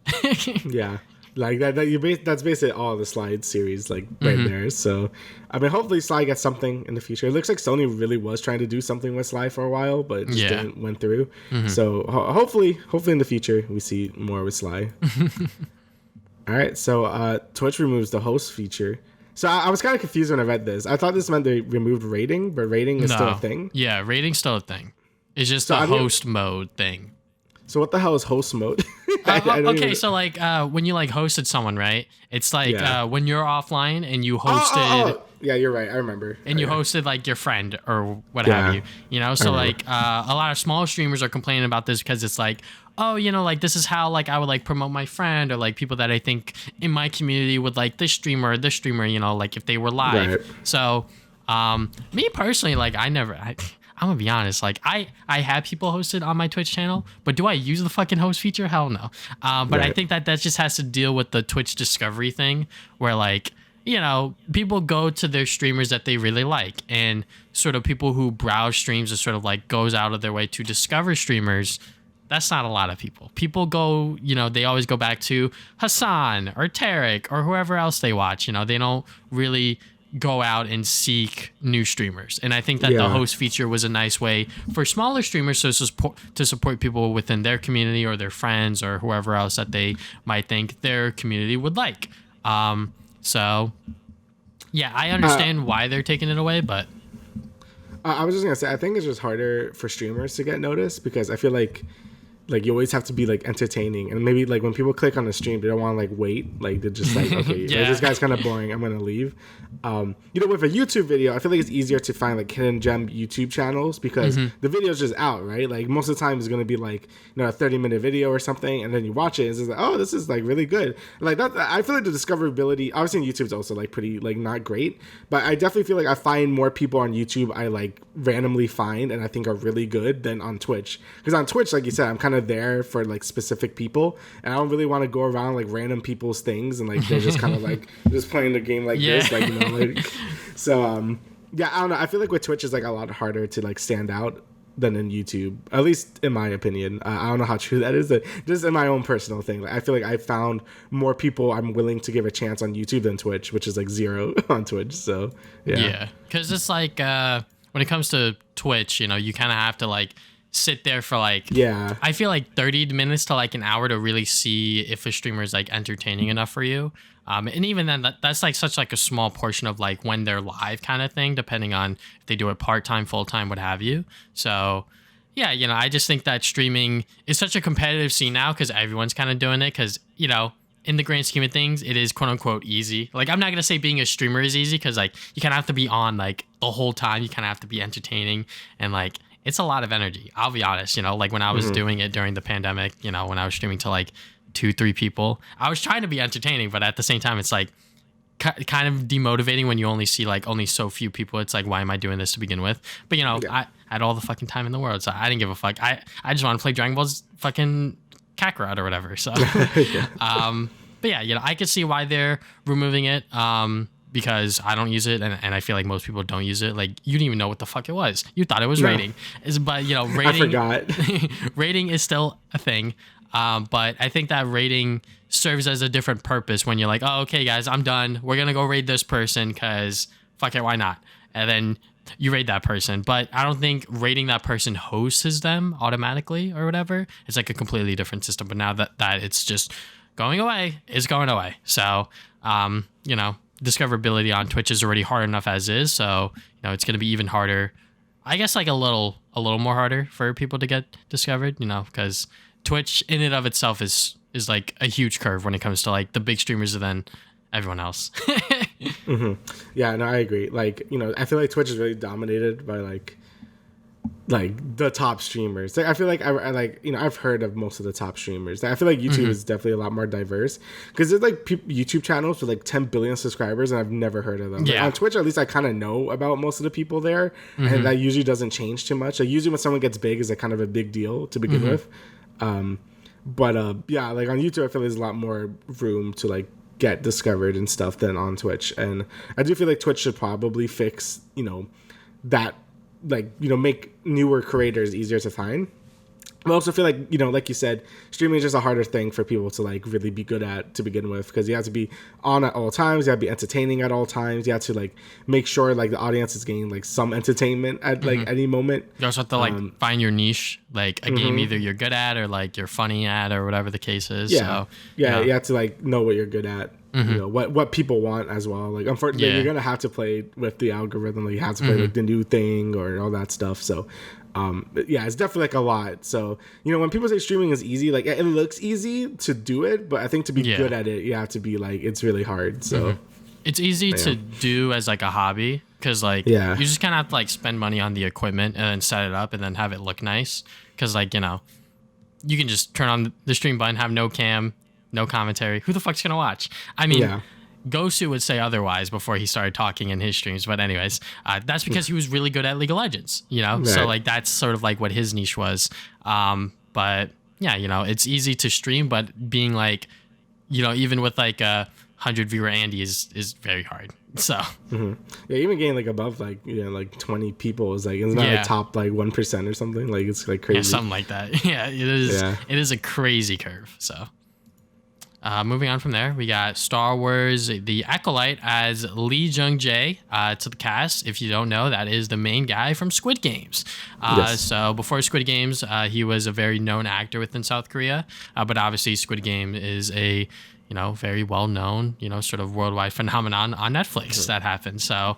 Yeah. Like that's basically all the Slide series, like right there. So, I mean, hopefully Sly gets something in the future. It looks like Sony really was trying to do something with Sly for a while, but it just went through. So hopefully in the future we see more with Sly. All right. So Twitch removes the host feature. So I was kind of confused when I read this. I thought this meant they removed rating, but rating is still a thing. Yeah, rating's still a thing. It's just a host mode thing. So what the hell is host mode? So like when you like hosted someone, right? It's like when you're offline and you hosted. Yeah, you're right. I remember. And you hosted like your friend or what have you. So like a lot of small streamers are complaining about this because it's like, oh, like this is how like I would like promote my friend or like people that I think in my community would like this streamer, like if they were live. Right. So me personally, like I'm gonna be honest, like I have people hosted on my Twitch channel, but do I use the fucking host feature? Hell no. But I think that just has to deal with the Twitch discovery thing where like, people go to their streamers that they really like, and sort of people who browse streams or sort of like goes out of their way to discover streamers. That's not a lot of people. People go, they always go back to Hassan or Tarek or whoever else they watch. They don't really go out and seek new streamers. And I think that the host feature was a nice way for smaller streamers to support people within their community or their friends or whoever else that they might think their community would like. So yeah, I understand why they're taking it away, but I was just gonna say, I think it's just harder for streamers to get noticed because I feel like you always have to be like entertaining, and maybe like when people click on the stream, they don't want to like wait, like they're just like, okay, like, this guy's kind of boring, I'm gonna leave. With a YouTube video, I feel like it's easier to find like hidden gem YouTube channels because the video's just out, right? Like most of the time it's gonna be like, a 30-minute video or something, and then you watch it, and it's just like, oh, this is like really good. Like that, I feel like the discoverability, obviously YouTube's also like pretty like not great, but I definitely feel like I find more people on YouTube I like randomly find and I think are really good than on Twitch. Because on Twitch, like you said, I'm kind of there for like specific people, and I don't really want to go around like random people's things and like they're just kind of like just playing the game like this, like like so I don't know, I feel like with Twitch is like a lot harder to like stand out than in YouTube, at least in my opinion. I don't know how true that is, but just in my own personal thing, like I feel like I found more people I'm willing to give a chance on YouTube than Twitch, which is like 0 on Twitch. So yeah, because it's like when it comes to Twitch, you kind of have to like sit there for like I feel like 30 minutes to like an hour to really see if a streamer is like entertaining enough for you. And even then, that's like such like a small portion of like when they're live kind of thing, depending on if they do it part-time, full-time, what have you. So yeah, I just think that streaming is such a competitive scene now because everyone's kind of doing it because, in the grand scheme of things, it is quote unquote easy. Like, I'm not going to say being a streamer is easy because like you kind of have to be on like the whole time. You kind of have to be entertaining and like it's a lot of energy. I'll be honest, like when I was doing it during the pandemic, when I was streaming to like 2-3 people, I was trying to be entertaining, but at the same time, it's like kind of demotivating when you only see like only so few people. It's like, why am I doing this to begin with? But I had all the fucking time in the world, so I didn't give a fuck. I just want to play Dragon Ball's fucking Kakarot or whatever. So, but yeah, I could see why they're removing it. Because I don't use it, and I feel like most people don't use it. Like, you didn't even know what the fuck it was. You thought it was rating. But, rating... I forgot. Rating is still a thing. But I think that rating serves as a different purpose when you're like, oh, okay, guys, I'm done. We're going to go raid this person because fuck it, why not? And then you raid that person. But I don't think rating that person hosts them automatically or whatever. It's like a completely different system. But now that it's just going away, it's going away. So, discoverability on Twitch is already hard enough as is, so it's going to be even harder. I guess like a little more harder for people to get discovered, because Twitch in and of itself is like a huge curve when it comes to like the big streamers and then everyone else. Yeah, no, I agree. Like, I feel like Twitch is really dominated by like the top streamers. Like, I feel like I've heard of most of the top streamers. I feel like YouTube is definitely a lot more diverse because there's like YouTube channels with like 10 billion subscribers and I've never heard of them. Yeah. Like, on Twitch, at least I kind of know about most of the people there, and that usually doesn't change too much. Like, usually when someone gets big is like kind of a big deal to begin with. But like on YouTube, I feel like there's a lot more room to like get discovered and stuff than on Twitch, and I do feel like Twitch should probably fix that. Like, make newer creators easier to find. I also feel like, like you said, streaming is just a harder thing for people to like really be good at to begin with, because you have to be on at all times, you have to be entertaining at all times, you have to like make sure like the audience is getting like some entertainment at like any moment. You also have to like find your niche, like a game either you're good at or like you're funny at or whatever the case is. Yeah, so, you have to like know what you're good at. What people want as well. Like, unfortunately, you're gonna have to play with the algorithm. Like, you have to play like the new thing or all that stuff. So, it's definitely like a lot. So, when people say streaming is easy, like it looks easy to do it, but I think to be good at it, you have to be like, it's really hard. So, it's easy to do as like a hobby because like you just kind of have to like spend money on the equipment and then set it up and then have it look nice. Because like you can just turn on the stream button, have no cam. No commentary. Who the fuck's gonna watch? I mean, Gosu would say otherwise before he started talking in his streams. But anyways, that's because he was really good at League of Legends, Right. So like that's sort of like what his niche was. But yeah, it's easy to stream, but being like, even with like a 100 viewer Andy is very hard. So even getting like above like like 20 people is like it's not like top like 1% or something. Like it's like crazy. Yeah, something like that. Yeah, it is. Yeah. It is a crazy curve. So. Moving on from there, we got Star Wars The Acolyte as Jung-jae to the cast. If you don't know, that is the main guy from Squid Games. Yes. So before Squid Games, he was a very known actor within South Korea. But obviously, Squid Game is a very well-known, sort of worldwide phenomenon on Netflix that happened. So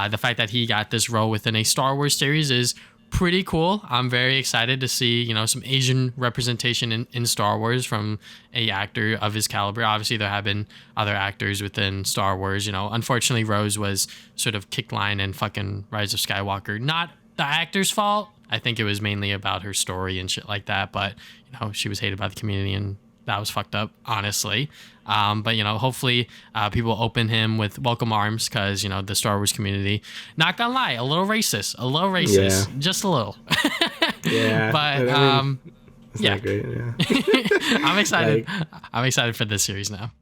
the fact that he got this role within a Star Wars series is pretty cool. I'm very excited to see, some Asian representation in Star Wars from a actor of his caliber. Obviously, there have been other actors within Star Wars. Unfortunately, Rose was sort of kicked line in fucking Rise of Skywalker. Not the actor's fault. I think it was mainly about her story and shit like that. But, she was hated by the community, and that was fucked up, honestly. But, hopefully people open him with welcome arms because, the Star Wars community, not gonna lie, a little racist, Yeah. just a little. Yeah. But, it's yeah. not great. Yeah. I'm excited. I'm excited for this series now.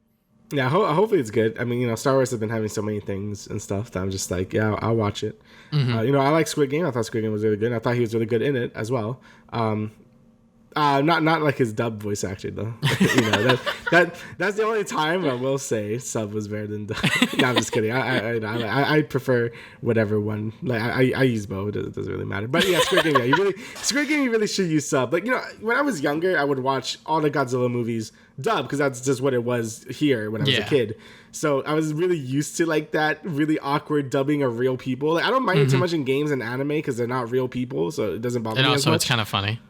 Yeah, hopefully it's good. I mean, Star Wars has been having so many things and stuff that I'm just like, yeah, I'll watch it. I like Squid Game. I thought Squid Game was really good. I thought he was really good in it as well. Not like his dub voice actor though. That's the only time I will say sub was better than dub. No, I'm just kidding. I prefer whatever one. Like I use both. It doesn't really matter. But yeah, Squid Game. Yeah, you really should use sub. Like when I was younger, I would watch all the Godzilla movies dub because that's just what it was here when I was a kid. So I was really used to like that really awkward dubbing of real people. Like, I don't mind it too much in games and anime because they're not real people, so it doesn't bother me as much. And also, it's kind of funny.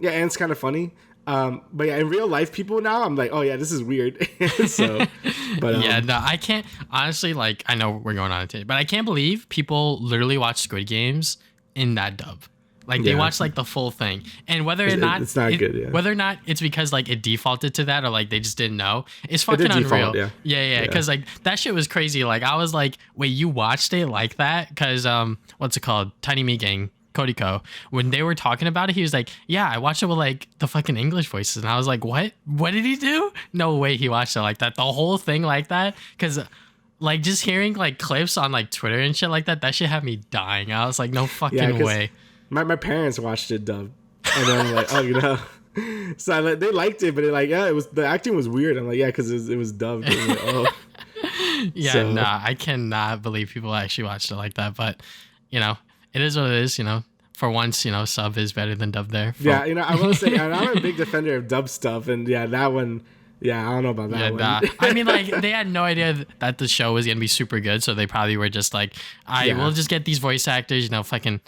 Yeah, and it's kind of funny. But yeah, in real life people now, I'm like, oh yeah, this is weird. Yeah, no, I can't honestly, like, I know we're going on a tangent, but I can't believe people literally watch Squid Games in that dub. Like they watch like the full thing, and whether or not it's not good, yeah. Whether or not it's because like it defaulted to that or like they just didn't know, it's fucking unreal. Default, yeah. Because like that shit was crazy. Like I was like, wait, you watched it like that? Because what's it called? Tiny Me Gang. Kodiko, when they were talking about it, he was like, yeah, I watched it with like the fucking English voices. And I was like, what did he do? No way he watched it like that, the whole thing like that. Because like just hearing like clips on like Twitter and shit like that shit had me dying. I was like, no fucking way. My parents watched it dubbed, and then I'm like, oh, so they liked it, but they're like, yeah, it was, the acting was weird. I'm like, yeah, because it was dubbed. Like, oh. Yeah, nah, I cannot believe people actually watched it like that. But it is what it is. For once, sub is better than dub there. Yeah, I will say, and I'm a big defender of dub stuff, and yeah, that one, yeah, I don't know about that one. Nah. I mean, like, they had no idea that the show was gonna be super good, so they probably were just like, we'll just get these voice actors, fucking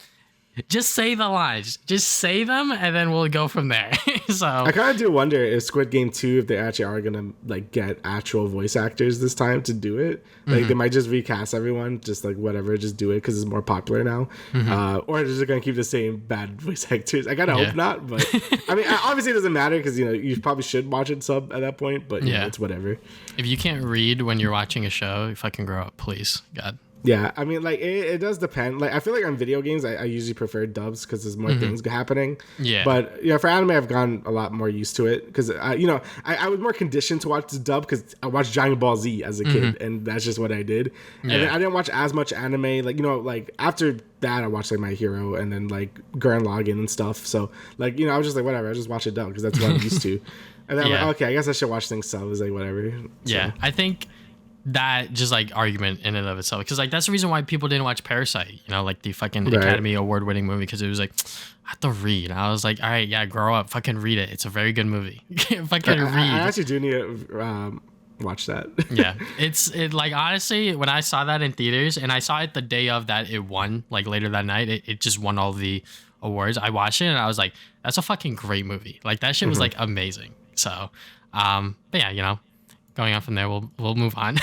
just say the lines, just say them, and then we'll go from there. So I kind of do wonder if Squid Game 2, if they actually are gonna like get actual voice actors this time to do it. Like they might just recast everyone, just like whatever, just do it because it's more popular now. Or they're just gonna keep the same bad voice actors. I gotta hope not, but I mean, obviously it doesn't matter because you probably should watch it sub at that point. But it's whatever. If you can't read when you're watching a show, you fucking grow up, please, God. Yeah, I mean, like, it does depend. Like, I feel like on video games, I usually prefer dubs because there's more things happening. Yeah. But, for anime, I've gotten a lot more used to it because, I was more conditioned to watch the dub because I watched Dragon Ball Z as a kid, and that's just what I did. Yeah. And then I didn't watch as much anime. Like, like, after that, I watched, like, My Hero and then, like, Gurren Lagann and stuff. So, like, I was just like, whatever, I just watch it dub because that's what I'm used to. And then I'm like, okay, I guess I should watch things sub. It's like, whatever. So. Yeah, I think that just like argument in and of itself, because like that's the reason why people didn't watch Parasite, like the fucking Academy Award winning movie, because it was like, I have to read. I was like, all right, yeah, grow up, fucking read it, it's a very good movie. Fucking read. I actually do need to watch that. Yeah, it like, honestly, when I saw that in theaters, and I saw it the day of that it won, like later that night, it just won all the awards. I watched it and I was like, that's a fucking great movie. Like that shit was like amazing. So but yeah, going on from there, we'll move on.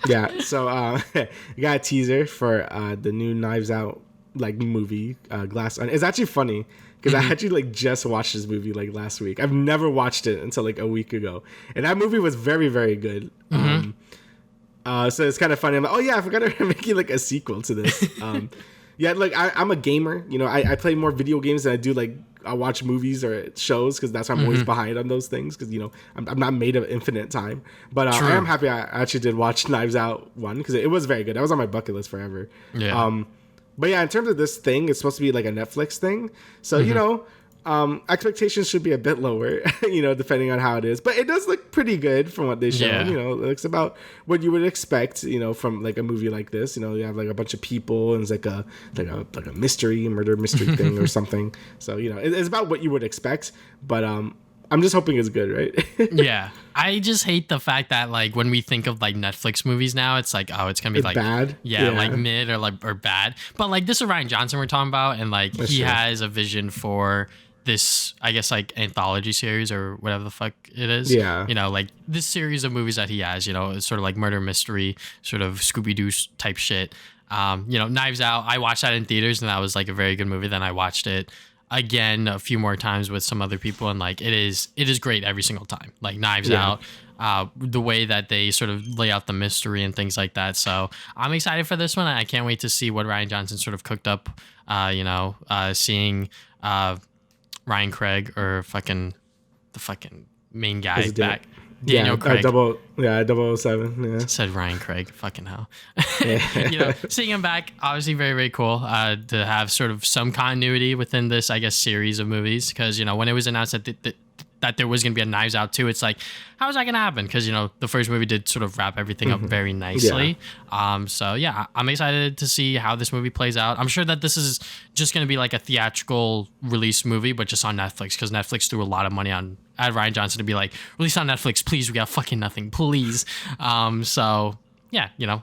Yeah, so you got a teaser for the new Knives Out like movie, Glass Onion. It's actually funny because I actually like just watched this movie like last week. I've never watched it until like a week ago, and that movie was very, very good. So it's kind of funny. I'm like, oh yeah, I forgot to make like a sequel to this. Yeah, like I'm a gamer. I play more video games than I do like I watch movies or shows because that's why I'm always behind on those things because I'm not made of infinite time. But I am happy I actually did watch Knives Out 1 because it was very good. That was on my bucket list forever. Yeah. But yeah, in terms of this thing, it's supposed to be like a Netflix thing. So expectations should be a bit lower, depending on how it is. But it does look pretty good from what they show. Yeah. It looks about what you would expect, from like a movie like this. You have like a bunch of people and it's like a murder mystery thing or something. So it's about what you would expect. But I'm just hoping it's good, right? Yeah. I just hate the fact that like when we think of like Netflix movies now, it's like, oh, it's gonna be like bad. Yeah, like mid or bad. But like this is Rian Johnson we're talking about, and like That's he true. has a vision for this, I guess, like anthology series or whatever the fuck it is. Yeah. Like this series of movies that he has, it's sort of like murder mystery, sort of Scooby-Doo type shit. Knives Out, I watched that in theaters and that was like a very good movie. Then I watched it again a few more times with some other people, and like it is great every single time. Like Knives Out, the way that they sort of lay out the mystery and things like that. So I'm excited for this one. I can't wait to see what Rian Johnson sort of cooked up. Seeing Ryan Craig or the fucking main guy back. Daniel Craig. 007. Yeah. Said Ryan Craig. Fucking hell. Yeah. Seeing him back, obviously very, very cool to have sort of some continuity within this, I guess, series of movies. Because, when it was announced that there was going to be a Knives Out 2, it's like, how is that going to happen? Because, the first movie did sort of wrap everything up very nicely. Yeah. I'm excited to see how this movie plays out. I'm sure that this is just going to be like a theatrical release movie, but just on Netflix, because Netflix threw a lot of money at Rian Johnson to be like, release on Netflix, please. We got fucking nothing, please. Yeah,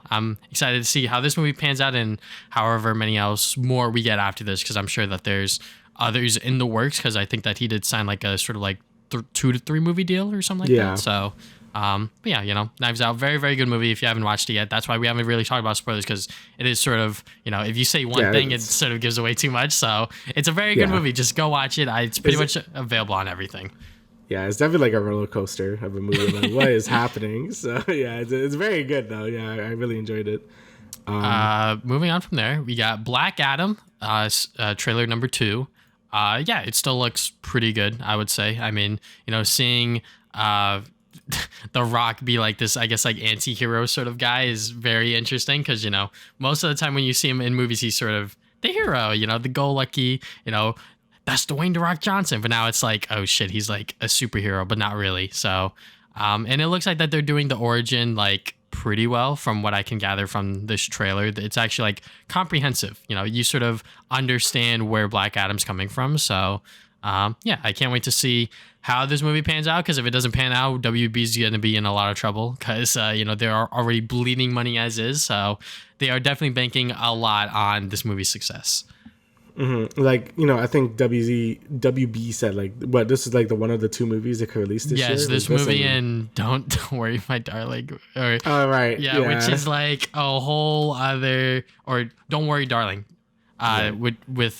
I'm excited to see how this movie pans out and however many else more we get after this, because I'm sure that there's others in the works, because I think that he did sign like a sort of like 2 to 3 movie deal or something like that. So, but yeah, Knives Out, very, very good movie. If you haven't watched it yet, that's why we haven't really talked about spoilers, because it is sort of, if you say one thing, it sort of gives away too much. So it's a very good movie. Just go watch it. It's pretty much available on everything. Yeah, it's definitely like a roller coaster of a movie. Like, what is happening? So yeah, it's very good though. Yeah, I really enjoyed it. Moving on from there, we got Black Adam, trailer number 2. Yeah, it still looks pretty good, I would say. I mean, seeing The Rock be like this, I guess, like anti-hero sort of guy is very interesting, because, most of the time when you see him in movies, he's sort of the hero, the go-lucky, that's Dwayne "The Rock" Johnson. But now it's like, oh shit, he's like a superhero, but not really. So, and it looks like that they're doing the origin like pretty well from what I can gather from this trailer. It's actually like comprehensive. You sort of understand where Black Adam's coming from. So, yeah, I can't wait to see how this movie pans out, because if it doesn't pan out, WB's going to be in a lot of trouble, because, they are already bleeding money as is. So they are definitely banking a lot on this movie's success. Mm-hmm. Like, I think WB said like, what, this is like the one of the 2 movies that could release this year? Yes, this movie and Don't Worry My Darling. Or, oh, right. Yeah, which is like a whole other, or Don't Worry Darling, with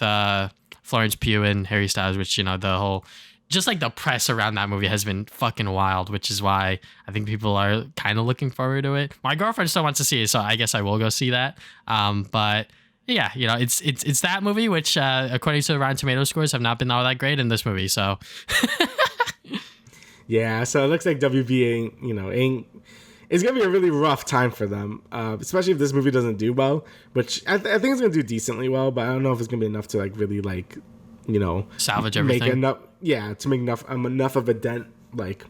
Florence Pugh and Harry Styles, which, the whole, just like the press around that movie has been fucking wild, which is why I think people are kind of looking forward to it. My girlfriend still wants to see it, so I guess I will go see that. But yeah, it's that movie, which according to the Rotten Tomatoes scores have not been all that great in this movie. So yeah, so it looks like WB ain't. It's gonna be a really rough time for them, especially if this movie doesn't do well. Which I think it's gonna do decently well, but I don't know if it's gonna be enough to like really like, salvage everything. Make enough, to make enough of a dent like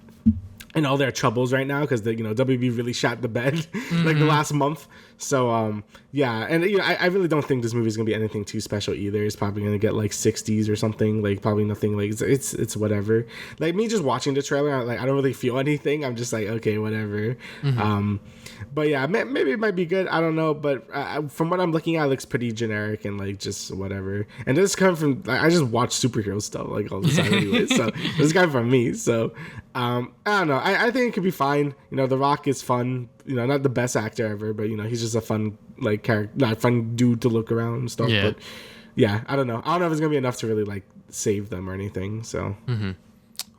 in all their troubles right now, because WB really shot the bed like the last month. So yeah, and I really don't think this movie is gonna be anything too special either. It's probably gonna get like 60s or something, like probably nothing, like it's whatever. Like me just watching the trailer, I don't really feel anything. I'm just like, okay, whatever. But yeah, maybe it might be good. I don't know, but from what I'm looking at, it looks pretty generic and like just whatever. And this is coming from, I just watch superhero stuff like all the time anyway, so this is coming from me. So I don't know. I think it could be fine. The Rock is fun. Not the best actor ever, but he's just a fun like character, not fun dude to look around and stuff. Yeah. But yeah, I don't know. I don't know if it's gonna be enough to really like save them or anything. So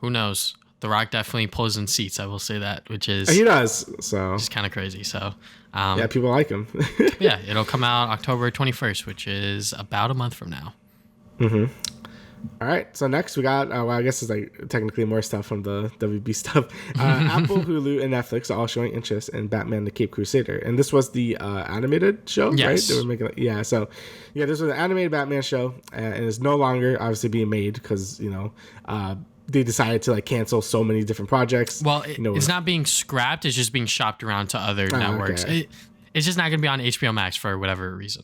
who knows? The Rock definitely pulls in seats, I will say that, which is he does. So it's kind of crazy. So yeah, people like him. Yeah, it'll come out October 21st, which is about a month from now. All right, so next we got, well, I guess it's like technically more stuff from the WB stuff. Apple, Hulu, and Netflix are all showing interest in Batman: The Cape Crusader, and this was the animated show, right? Yes. They were making, yeah. So, yeah, this was an animated Batman show, and it's no longer obviously being made because they decided to like cancel so many different projects. Well, it's not being scrapped; it's just being shopped around to other networks. Okay. It's just not going to be on HBO Max for whatever reason.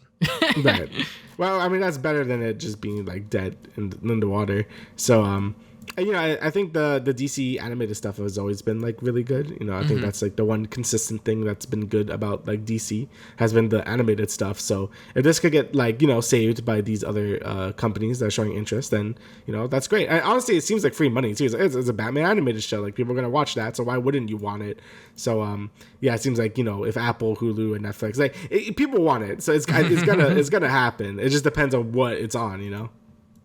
Right. Well, I mean, that's better than it just being like dead in the water. So, I think the DC animated stuff has always been like really good. I think that's like the one consistent thing that's been good about like DC has been the animated stuff. So if this could get like, saved by these other companies that are showing interest, then, that's great. And honestly, it seems like free money too. It's a Batman animated show. Like people are going to watch that. So why wouldn't you want it? So, it seems like, if Apple, Hulu, and Netflix, like people want it. So it's gonna happen. It just depends on what it's on,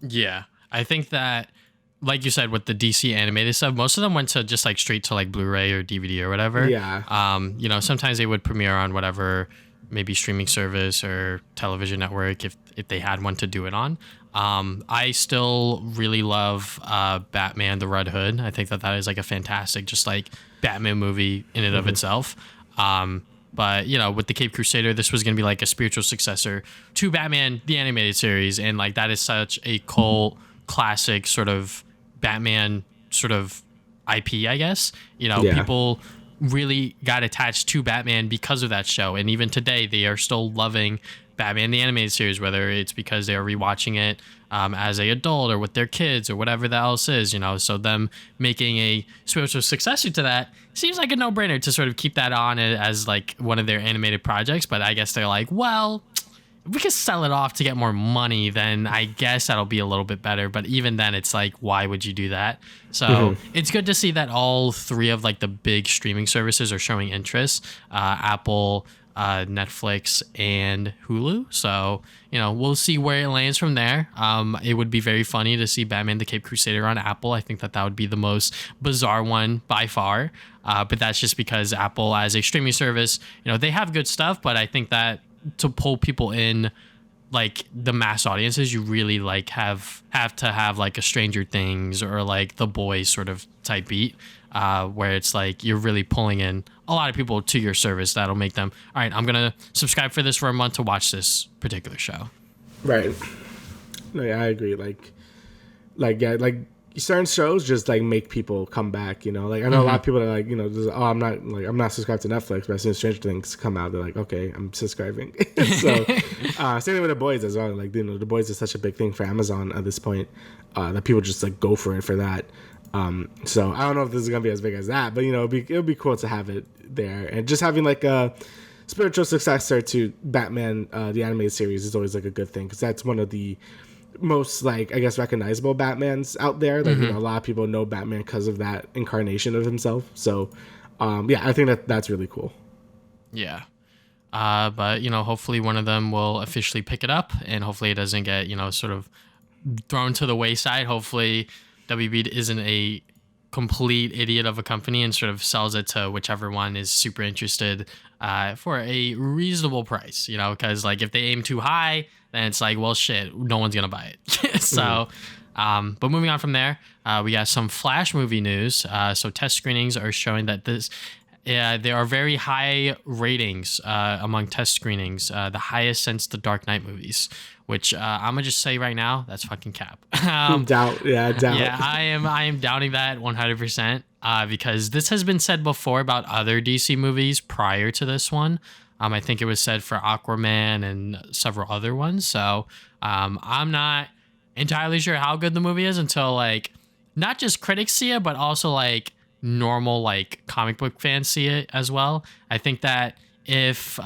Yeah. I think that, like you said, with the DC animated stuff, most of them went to just like straight to like Blu-ray or DVD or whatever. Yeah. Sometimes they would premiere on whatever, maybe streaming service or television network if they had one to do it on. I still really love Batman: The Red Hood. I think that is like a fantastic, just like Batman movie in and of itself. But with the Cape Crusader, this was gonna be like a spiritual successor to Batman the animated series, and like that is such a cult classic sort of Batman sort of IP, I guess. People really got attached to Batman because of that show, and even today they are still loving Batman the animated series, whether it's because they are rewatching it as a adult or with their kids or whatever that else is. So them making a spiritual successor to that seems like a no-brainer to sort of keep that on as like one of their animated projects. But I guess they're like, well, if we could sell it off to get more money, then I guess that'll be a little bit better. But even then, it's like, why would you do that? So it's good to see that all three of like the big streaming services are showing interest. Apple, Netflix, and Hulu. So, we'll see where it lands from there. It would be very funny to see Batman: The Cape Crusader on Apple. I think that would be the most bizarre one by far. But that's just because Apple, as a streaming service, they have good stuff. But I think that to pull people in, like the mass audiences, you really like have to have like a Stranger Things or like The Boys sort of type beat, where it's like you're really pulling in a lot of people to your service. That'll make them, all right, I'm gonna subscribe for this for a month to watch this particular show. Right. No, yeah, I agree. Like certain shows just like make people come back. Like I know a lot of people are like, I'm not subscribed to Netflix, but as soon as Stranger Things come out, they're like, okay, I'm subscribing. So same thing with The Boys as well. Like The Boys is such a big thing for Amazon at this point that people just like go for it for that. So I don't know if this is gonna be as big as that, but it'll be cool to have it there, and just having like a spiritual successor to Batman the animated series is always like a good thing because that's one of the most like I guess recognizable Batmans out there. Like a lot of people know Batman because of that incarnation of himself. So I think that's really cool. Yeah. But hopefully one of them will officially pick it up, and hopefully it doesn't get sort of thrown to the wayside. Hopefully WB isn't a complete idiot of a company and sort of sells it to whichever one is super interested for a reasonable price, because like if they aim too high, then it's like, well, shit, no one's gonna buy it. So but moving on from there, we got some Flash movie news. So test screenings are showing that there are very high ratings among test screenings, the highest since the Dark Knight movies, which I'm gonna just say right now, that's fucking cap. Doubt. Yeah, I am doubting that 100% because this has been said before about other DC movies prior to this one. I think it was said for Aquaman and several other ones. So I'm not entirely sure how good the movie is until like not just critics see it, but also like normal like comic book fans see it as well. I think that if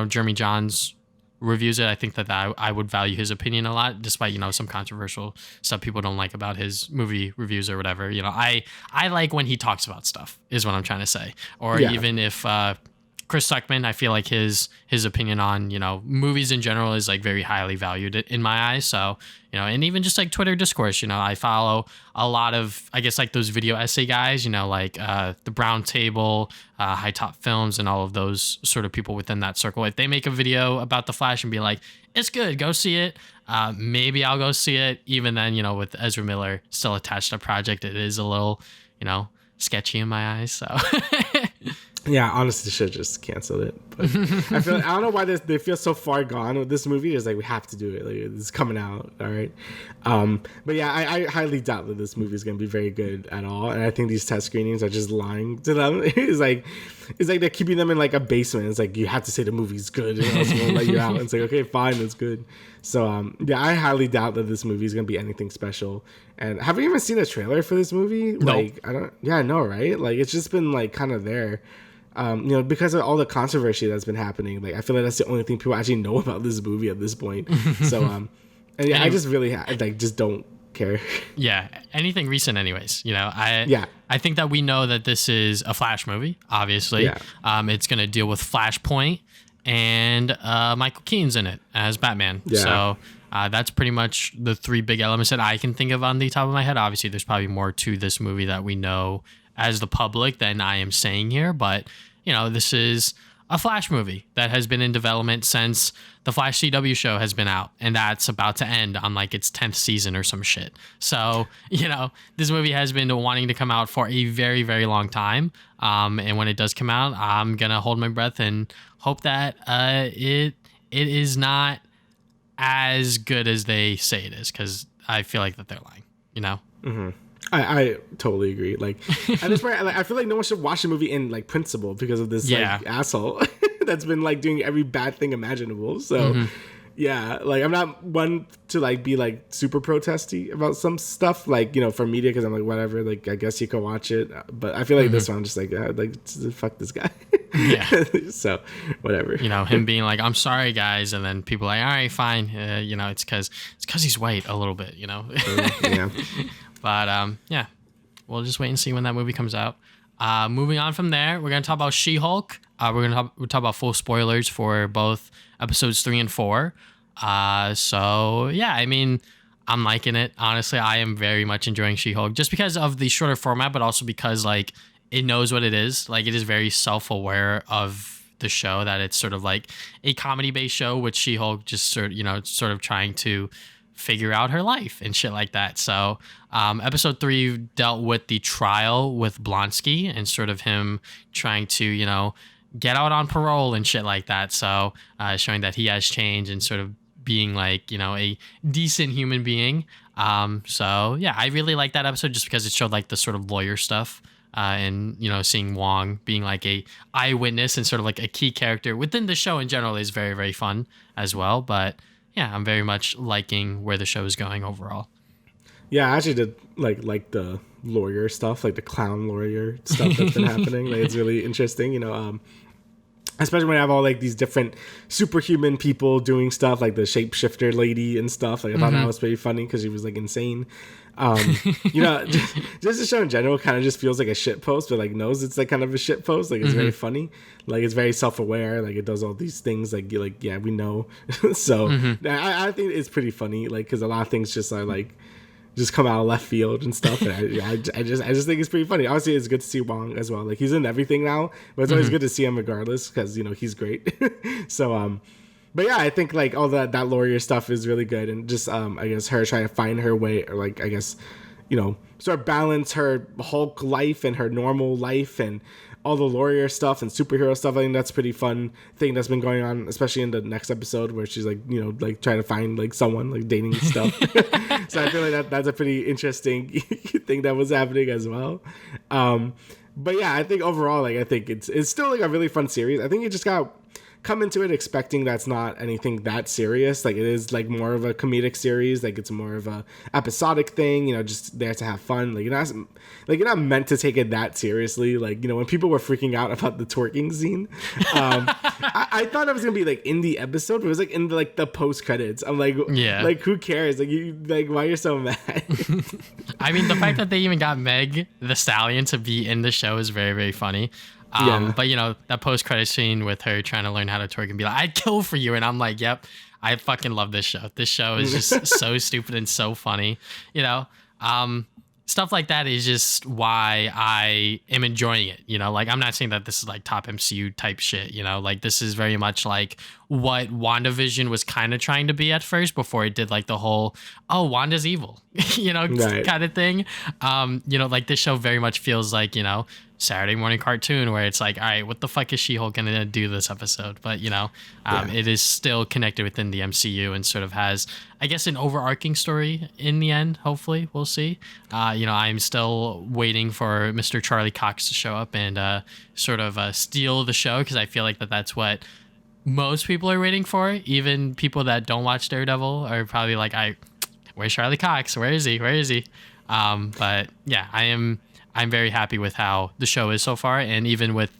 Jeremy Johns reviews it, I think that I would value his opinion a lot, despite some controversial stuff people don't like about his movie reviews or whatever. I like when he talks about stuff is what I'm trying to say. Or even if Chris Stuckman, I feel like his opinion on, movies in general is like very highly valued in my eyes. So, and even just like Twitter discourse, I follow a lot of, I guess, like those video essay guys, like the Brown Table, High Top Films, and all of those sort of people within that circle. If they make a video about The Flash and be like, it's good, go see it. Maybe I'll go see it. Even then, with Ezra Miller still attached to the project, it is a little, sketchy in my eyes. So yeah, honestly, they should have just canceled it. But I don't know why they feel so far gone with this movie. It's like, we have to do it. Like, it's coming out. All right. But yeah, I highly doubt that this movie is going to be very good at all. And I think these test screenings are just lying to them. It's like they're keeping them in like a basement. It's like, you have to say the movie's good and else won't let you out. It's like, okay, fine, it's good. So yeah, I highly doubt that this movie is going to be anything special. And have you even seen a trailer for this movie? No. Like, I know, right? Like, it's just been like kind of there. Because of all the controversy that's been happening, like, I feel like that's the only thing people actually know about this movie at this point. So, and yeah, I just really just don't care. Yeah, anything recent, anyways. I think that we know that this is a Flash movie. Obviously, yeah. It's gonna deal with Flashpoint, and Michael Keaton's in it as Batman. Yeah. So that's pretty much the three big elements that I can think of on the top of my head. Obviously, there's probably more to this movie that we know as the public than I am saying here, but this is a Flash movie that has been in development since the Flash CW show has been out, and that's about to end on like its 10th season or some shit. So, this movie has been wanting to come out for a very, very long time. And when it does come out, I'm going to hold my breath and hope that it is not as good as they say it is, because I feel like that they're lying, Mm-hmm. I totally agree. Like, at this point, I feel like no one should watch the movie in like principle because of this like asshole that's been like doing every bad thing imaginable. So yeah, like, I'm not one to like be like super protesty about some stuff, like, for media, because I'm like, whatever, like, I guess you can watch it, but I feel like this one, I'm just like, fuck this guy. Yeah. So whatever. Him being like, I'm sorry, guys, and then people are like, all right, fine. It's because he's white a little bit. Yeah. But yeah, we'll just wait and see when that movie comes out. Moving on from there, we're going to talk about She-Hulk. We're going to talk about full spoilers for both episodes 3 and 4. So yeah, I mean, I'm liking it. Honestly, I am very much enjoying She-Hulk just because of the shorter format, but also because like it knows what it is. Like, it is very self-aware of the show, that it's sort of like a comedy-based show with She-Hulk just sort of trying to figure out her life and shit like that. So episode 3 dealt with the trial with Blonsky and sort of him trying to get out on parole and shit like that. So showing that he has changed and sort of being like a decent human being. So yeah, I really like that episode just because it showed like the sort of lawyer stuff, and seeing Wong being like a eyewitness and sort of like a key character within the show in general is very, very fun as well. But yeah, I'm very much liking where the show is going overall. Yeah, I actually did like the lawyer stuff, like the clown lawyer stuff that's been happening. Like, it's really interesting, especially when I have all like these different superhuman people doing stuff, like the shapeshifter lady and stuff. Like, I thought that was pretty funny because she was like insane. Just the show in general kind of just feels like a shit post, but like knows it's like kind of a shit post. Like, it's very funny. Like, it's very self-aware. Like, it does all these things. Like, you're like, yeah, we know. So I think it's pretty funny. Like, because a lot of things just are like just come out of left field and stuff. And I just think it's pretty funny. Obviously, it's good to see Wong as well. Like, he's in everything now, but it's always good to see him regardless because he's great. So but yeah, I think like all that lawyer stuff is really good, and just I guess her trying to find her way, or like, I guess sort of balance her Hulk life and her normal life and all the lawyer stuff and superhero stuff. I think that's a pretty fun thing that's been going on, especially in the next episode where she's like like trying to find like someone, like dating stuff. So I feel like that's a pretty interesting thing that was happening as well. But yeah, I think overall, like, I think it's still like a really fun series. I think you just got come into it expecting that's not anything that serious. Like, it is like more of a comedic series. Like, it's more of a episodic thing, just there to have fun. Like, you're not meant to take it that seriously. Like, when people were freaking out about the twerking scene, I thought it was gonna be like in the episode, but it was like in the post credits. I'm like, yeah, like, who cares? Like, why you're so mad? I mean, the fact that they even got Meg the Stallion to be in the show is very, very funny. Yeah. But that post credit scene with her trying to learn how to twerk and be like, I'd kill for you. And I'm like, yep, I fucking love this show. This show is just so stupid and so funny, stuff like that is just why I am enjoying it. Like, I'm not saying that this is like top MCU type shit, like this is very much like what WandaVision was kind of trying to be at first before it did like the whole, oh, Wanda's evil, Right. kind of thing. Like this show very much feels like, Saturday morning cartoon where it's like, all right, what the fuck is She-Hulk gonna do this episode? But it is still connected within the MCU and sort of has, I guess, an overarching story in the end. Hopefully, we'll see. I'm still waiting for Mr. Charlie Cox to show up and sort of steal the show, because I feel like that's what most people are waiting for. Even people that don't watch Daredevil are probably like, where's Charlie Cox? Where is he? But yeah, I'm very happy with how the show is so far, and even with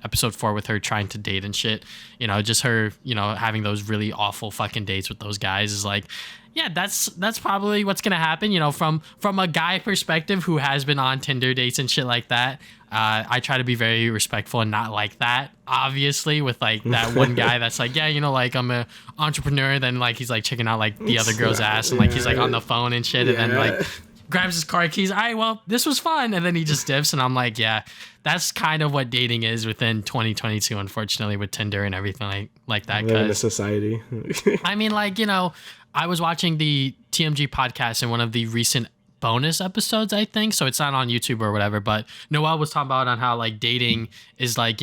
episode 4 with her trying to date and shit, just her, having those really awful fucking dates with those guys is like, yeah, that's probably what's gonna happen. From a guy perspective who has been on Tinder dates and shit like that. I try to be very respectful and not like that, obviously, with like that one guy that's like, yeah, like I'm a entrepreneur, then like he's like checking out like the other girl's ass and like he's like on the phone and shit, and then like grabs his car keys. All right, well, this was fun. And then he just dips. And I'm like, yeah, that's kind of what dating is within 2022, unfortunately, with Tinder and everything like that. Living in a society. I mean, like, I was watching the TMG podcast in one of the recent bonus episodes, I think. So it's not on YouTube or whatever. But Noel was talking about on how like dating is like,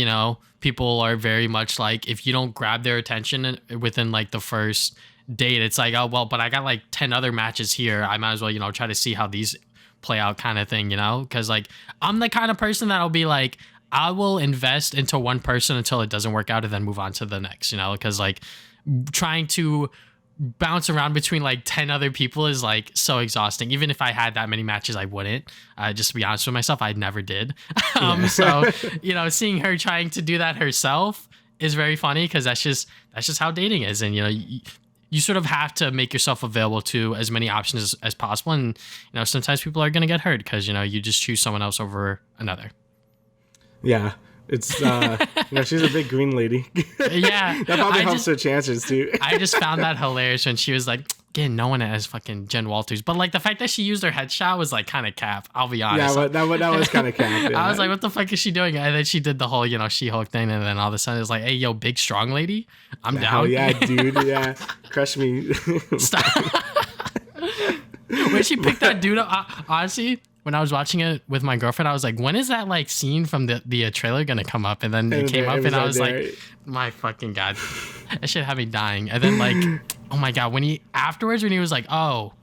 people are very much like, if you don't grab their attention within like the first date, it's like, oh well, but I got like 10 other matches here, I might as well try to see how these play out, kind of thing, because like I'm the kind of person that'll be like, I will invest into one person until it doesn't work out and then move on to the next, because like trying to bounce around between like 10 other people is like so exhausting. Even if I had that many matches, I wouldn't, just to be honest with myself, I never did. So seeing her trying to do that herself is very funny, because that's just how dating is. And you sort of have to make yourself available to as many options as possible. And, sometimes people are going to get hurt because, you just choose someone else over another. Yeah. It's, she's a big green lady. Yeah. That probably helps her chances too. I just found that hilarious when she was like, getting no one as fucking Jen Walters. But like the fact that she used her headshot was like kind of cap. I'll be honest. Yeah, that was kind of cap. Yeah. I was like, what the fuck is she doing? And then she did the whole, She-Hulk thing. And then all of a sudden it's like, hey, yo, big strong lady. I'm down. Oh yeah, dude. Yeah. Crush me. Stop. When she picked that dude up, honestly, when I was watching it with my girlfriend, I was like, when is that like scene from the trailer gonna come up? And then it came up and I was like, my fucking God, that shit had me dying. And then like, oh my God, when he was like, oh,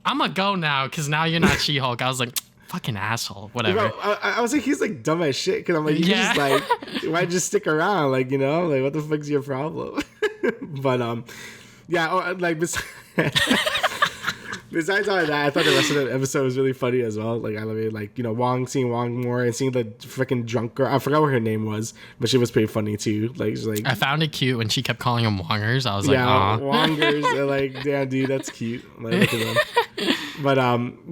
I'm gonna go now because now you're not She-Hulk. I was like, fucking asshole, whatever. I was like, he's like dumb as shit, because I'm like, just like, why just stick around? Like, like what the fuck's your problem? But yeah, like besides all of that, I thought the rest of the episode was really funny as well. Like, I love it. Like, seeing Wong more and seeing the freaking drunk girl. I forgot what her name was, but she was pretty funny too. Like, she's like, I found it cute when she kept calling them Wongers. I was like, yeah, Wongers. They're like, damn, dude, that's cute. Like, look at them. But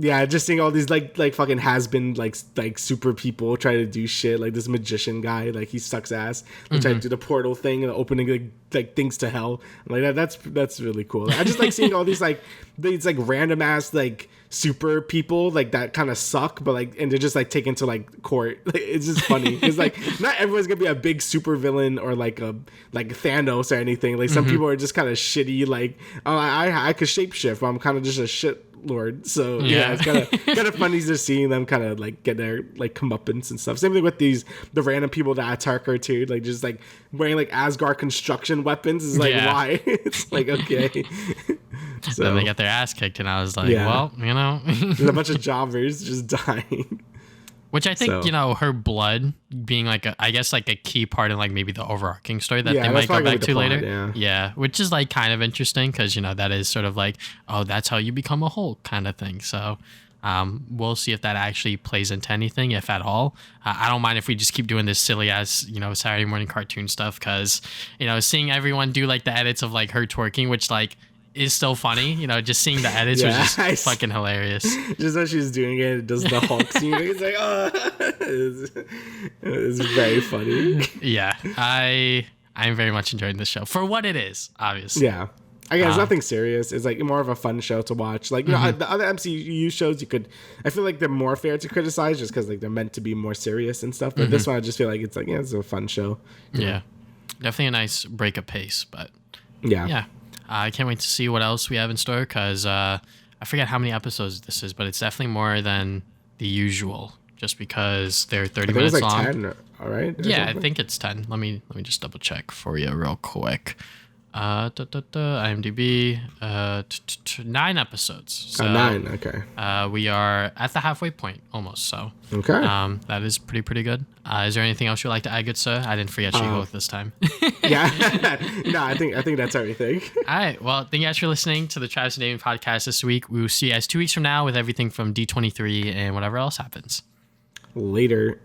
yeah, just seeing all these like fucking has-been like super people try to do shit. Like this magician guy, like he sucks ass. They try to do the portal thing and opening like things to hell. Like that's really cool. I just like seeing all these random ass like super people like that kind of suck, but like, and they're just like taken to like court. Like, it's just funny. It's like not everyone's gonna be a big super villain or like Thanos or anything. Like some people are just kind of shitty. Like, oh, I could shapeshift, but I'm kind of just a shit lord. So yeah, it's kind of funny just seeing them kind of like get their like comeuppance and stuff. Same thing with the random people that attack her too, like just like wearing like Asgard construction weapons. Is like why? It's like okay. So then they get their ass kicked, and I was like, well, there's a bunch of jobbers just dying. Which I think, her blood being like I guess like a key part in like maybe the overarching story that they might go back to later. Yeah. Which is like kind of interesting because, that is sort of like, oh, that's how you become a Hulk kind of thing. So we'll see if that actually plays into anything, if at all. I don't mind if we just keep doing this silly ass, Saturday morning cartoon stuff because, seeing everyone do like the edits of like her twerking, which like is still funny. You know, just seeing the edits was just fucking hilarious. Just as she's doing it, it does the Hulk scene. It's like, oh, it's very funny. Yeah, I'm very much enjoying this show for what it is, obviously. Yeah. Again, it's nothing serious. It's like more of a fun show to watch. Like, you know, the other MCU shows, I feel like they're more fair to criticize just because like they're meant to be more serious and stuff. But this one, I just feel like it's like, yeah, it's a fun show. Yeah. Definitely a nice break of pace, but yeah. I can't wait to see what else we have in store because I forget how many episodes this is, but it's definitely more than the usual just because they're 30 minutes like long. 10, all right? Yeah, I think it's 10. Let me just double check for you real quick. IMDb, 9 episodes. So, 9, okay. We are at the halfway point almost. So, okay. That is pretty good. Is there anything else you'd like to add, good sir? I didn't forget you both this time. Yeah. No, I think that's everything. All right. Well, thank you guys for listening to the Travis and Damian podcast this week. We will see you guys 2 weeks from now with everything from D23 and whatever else happens. Later.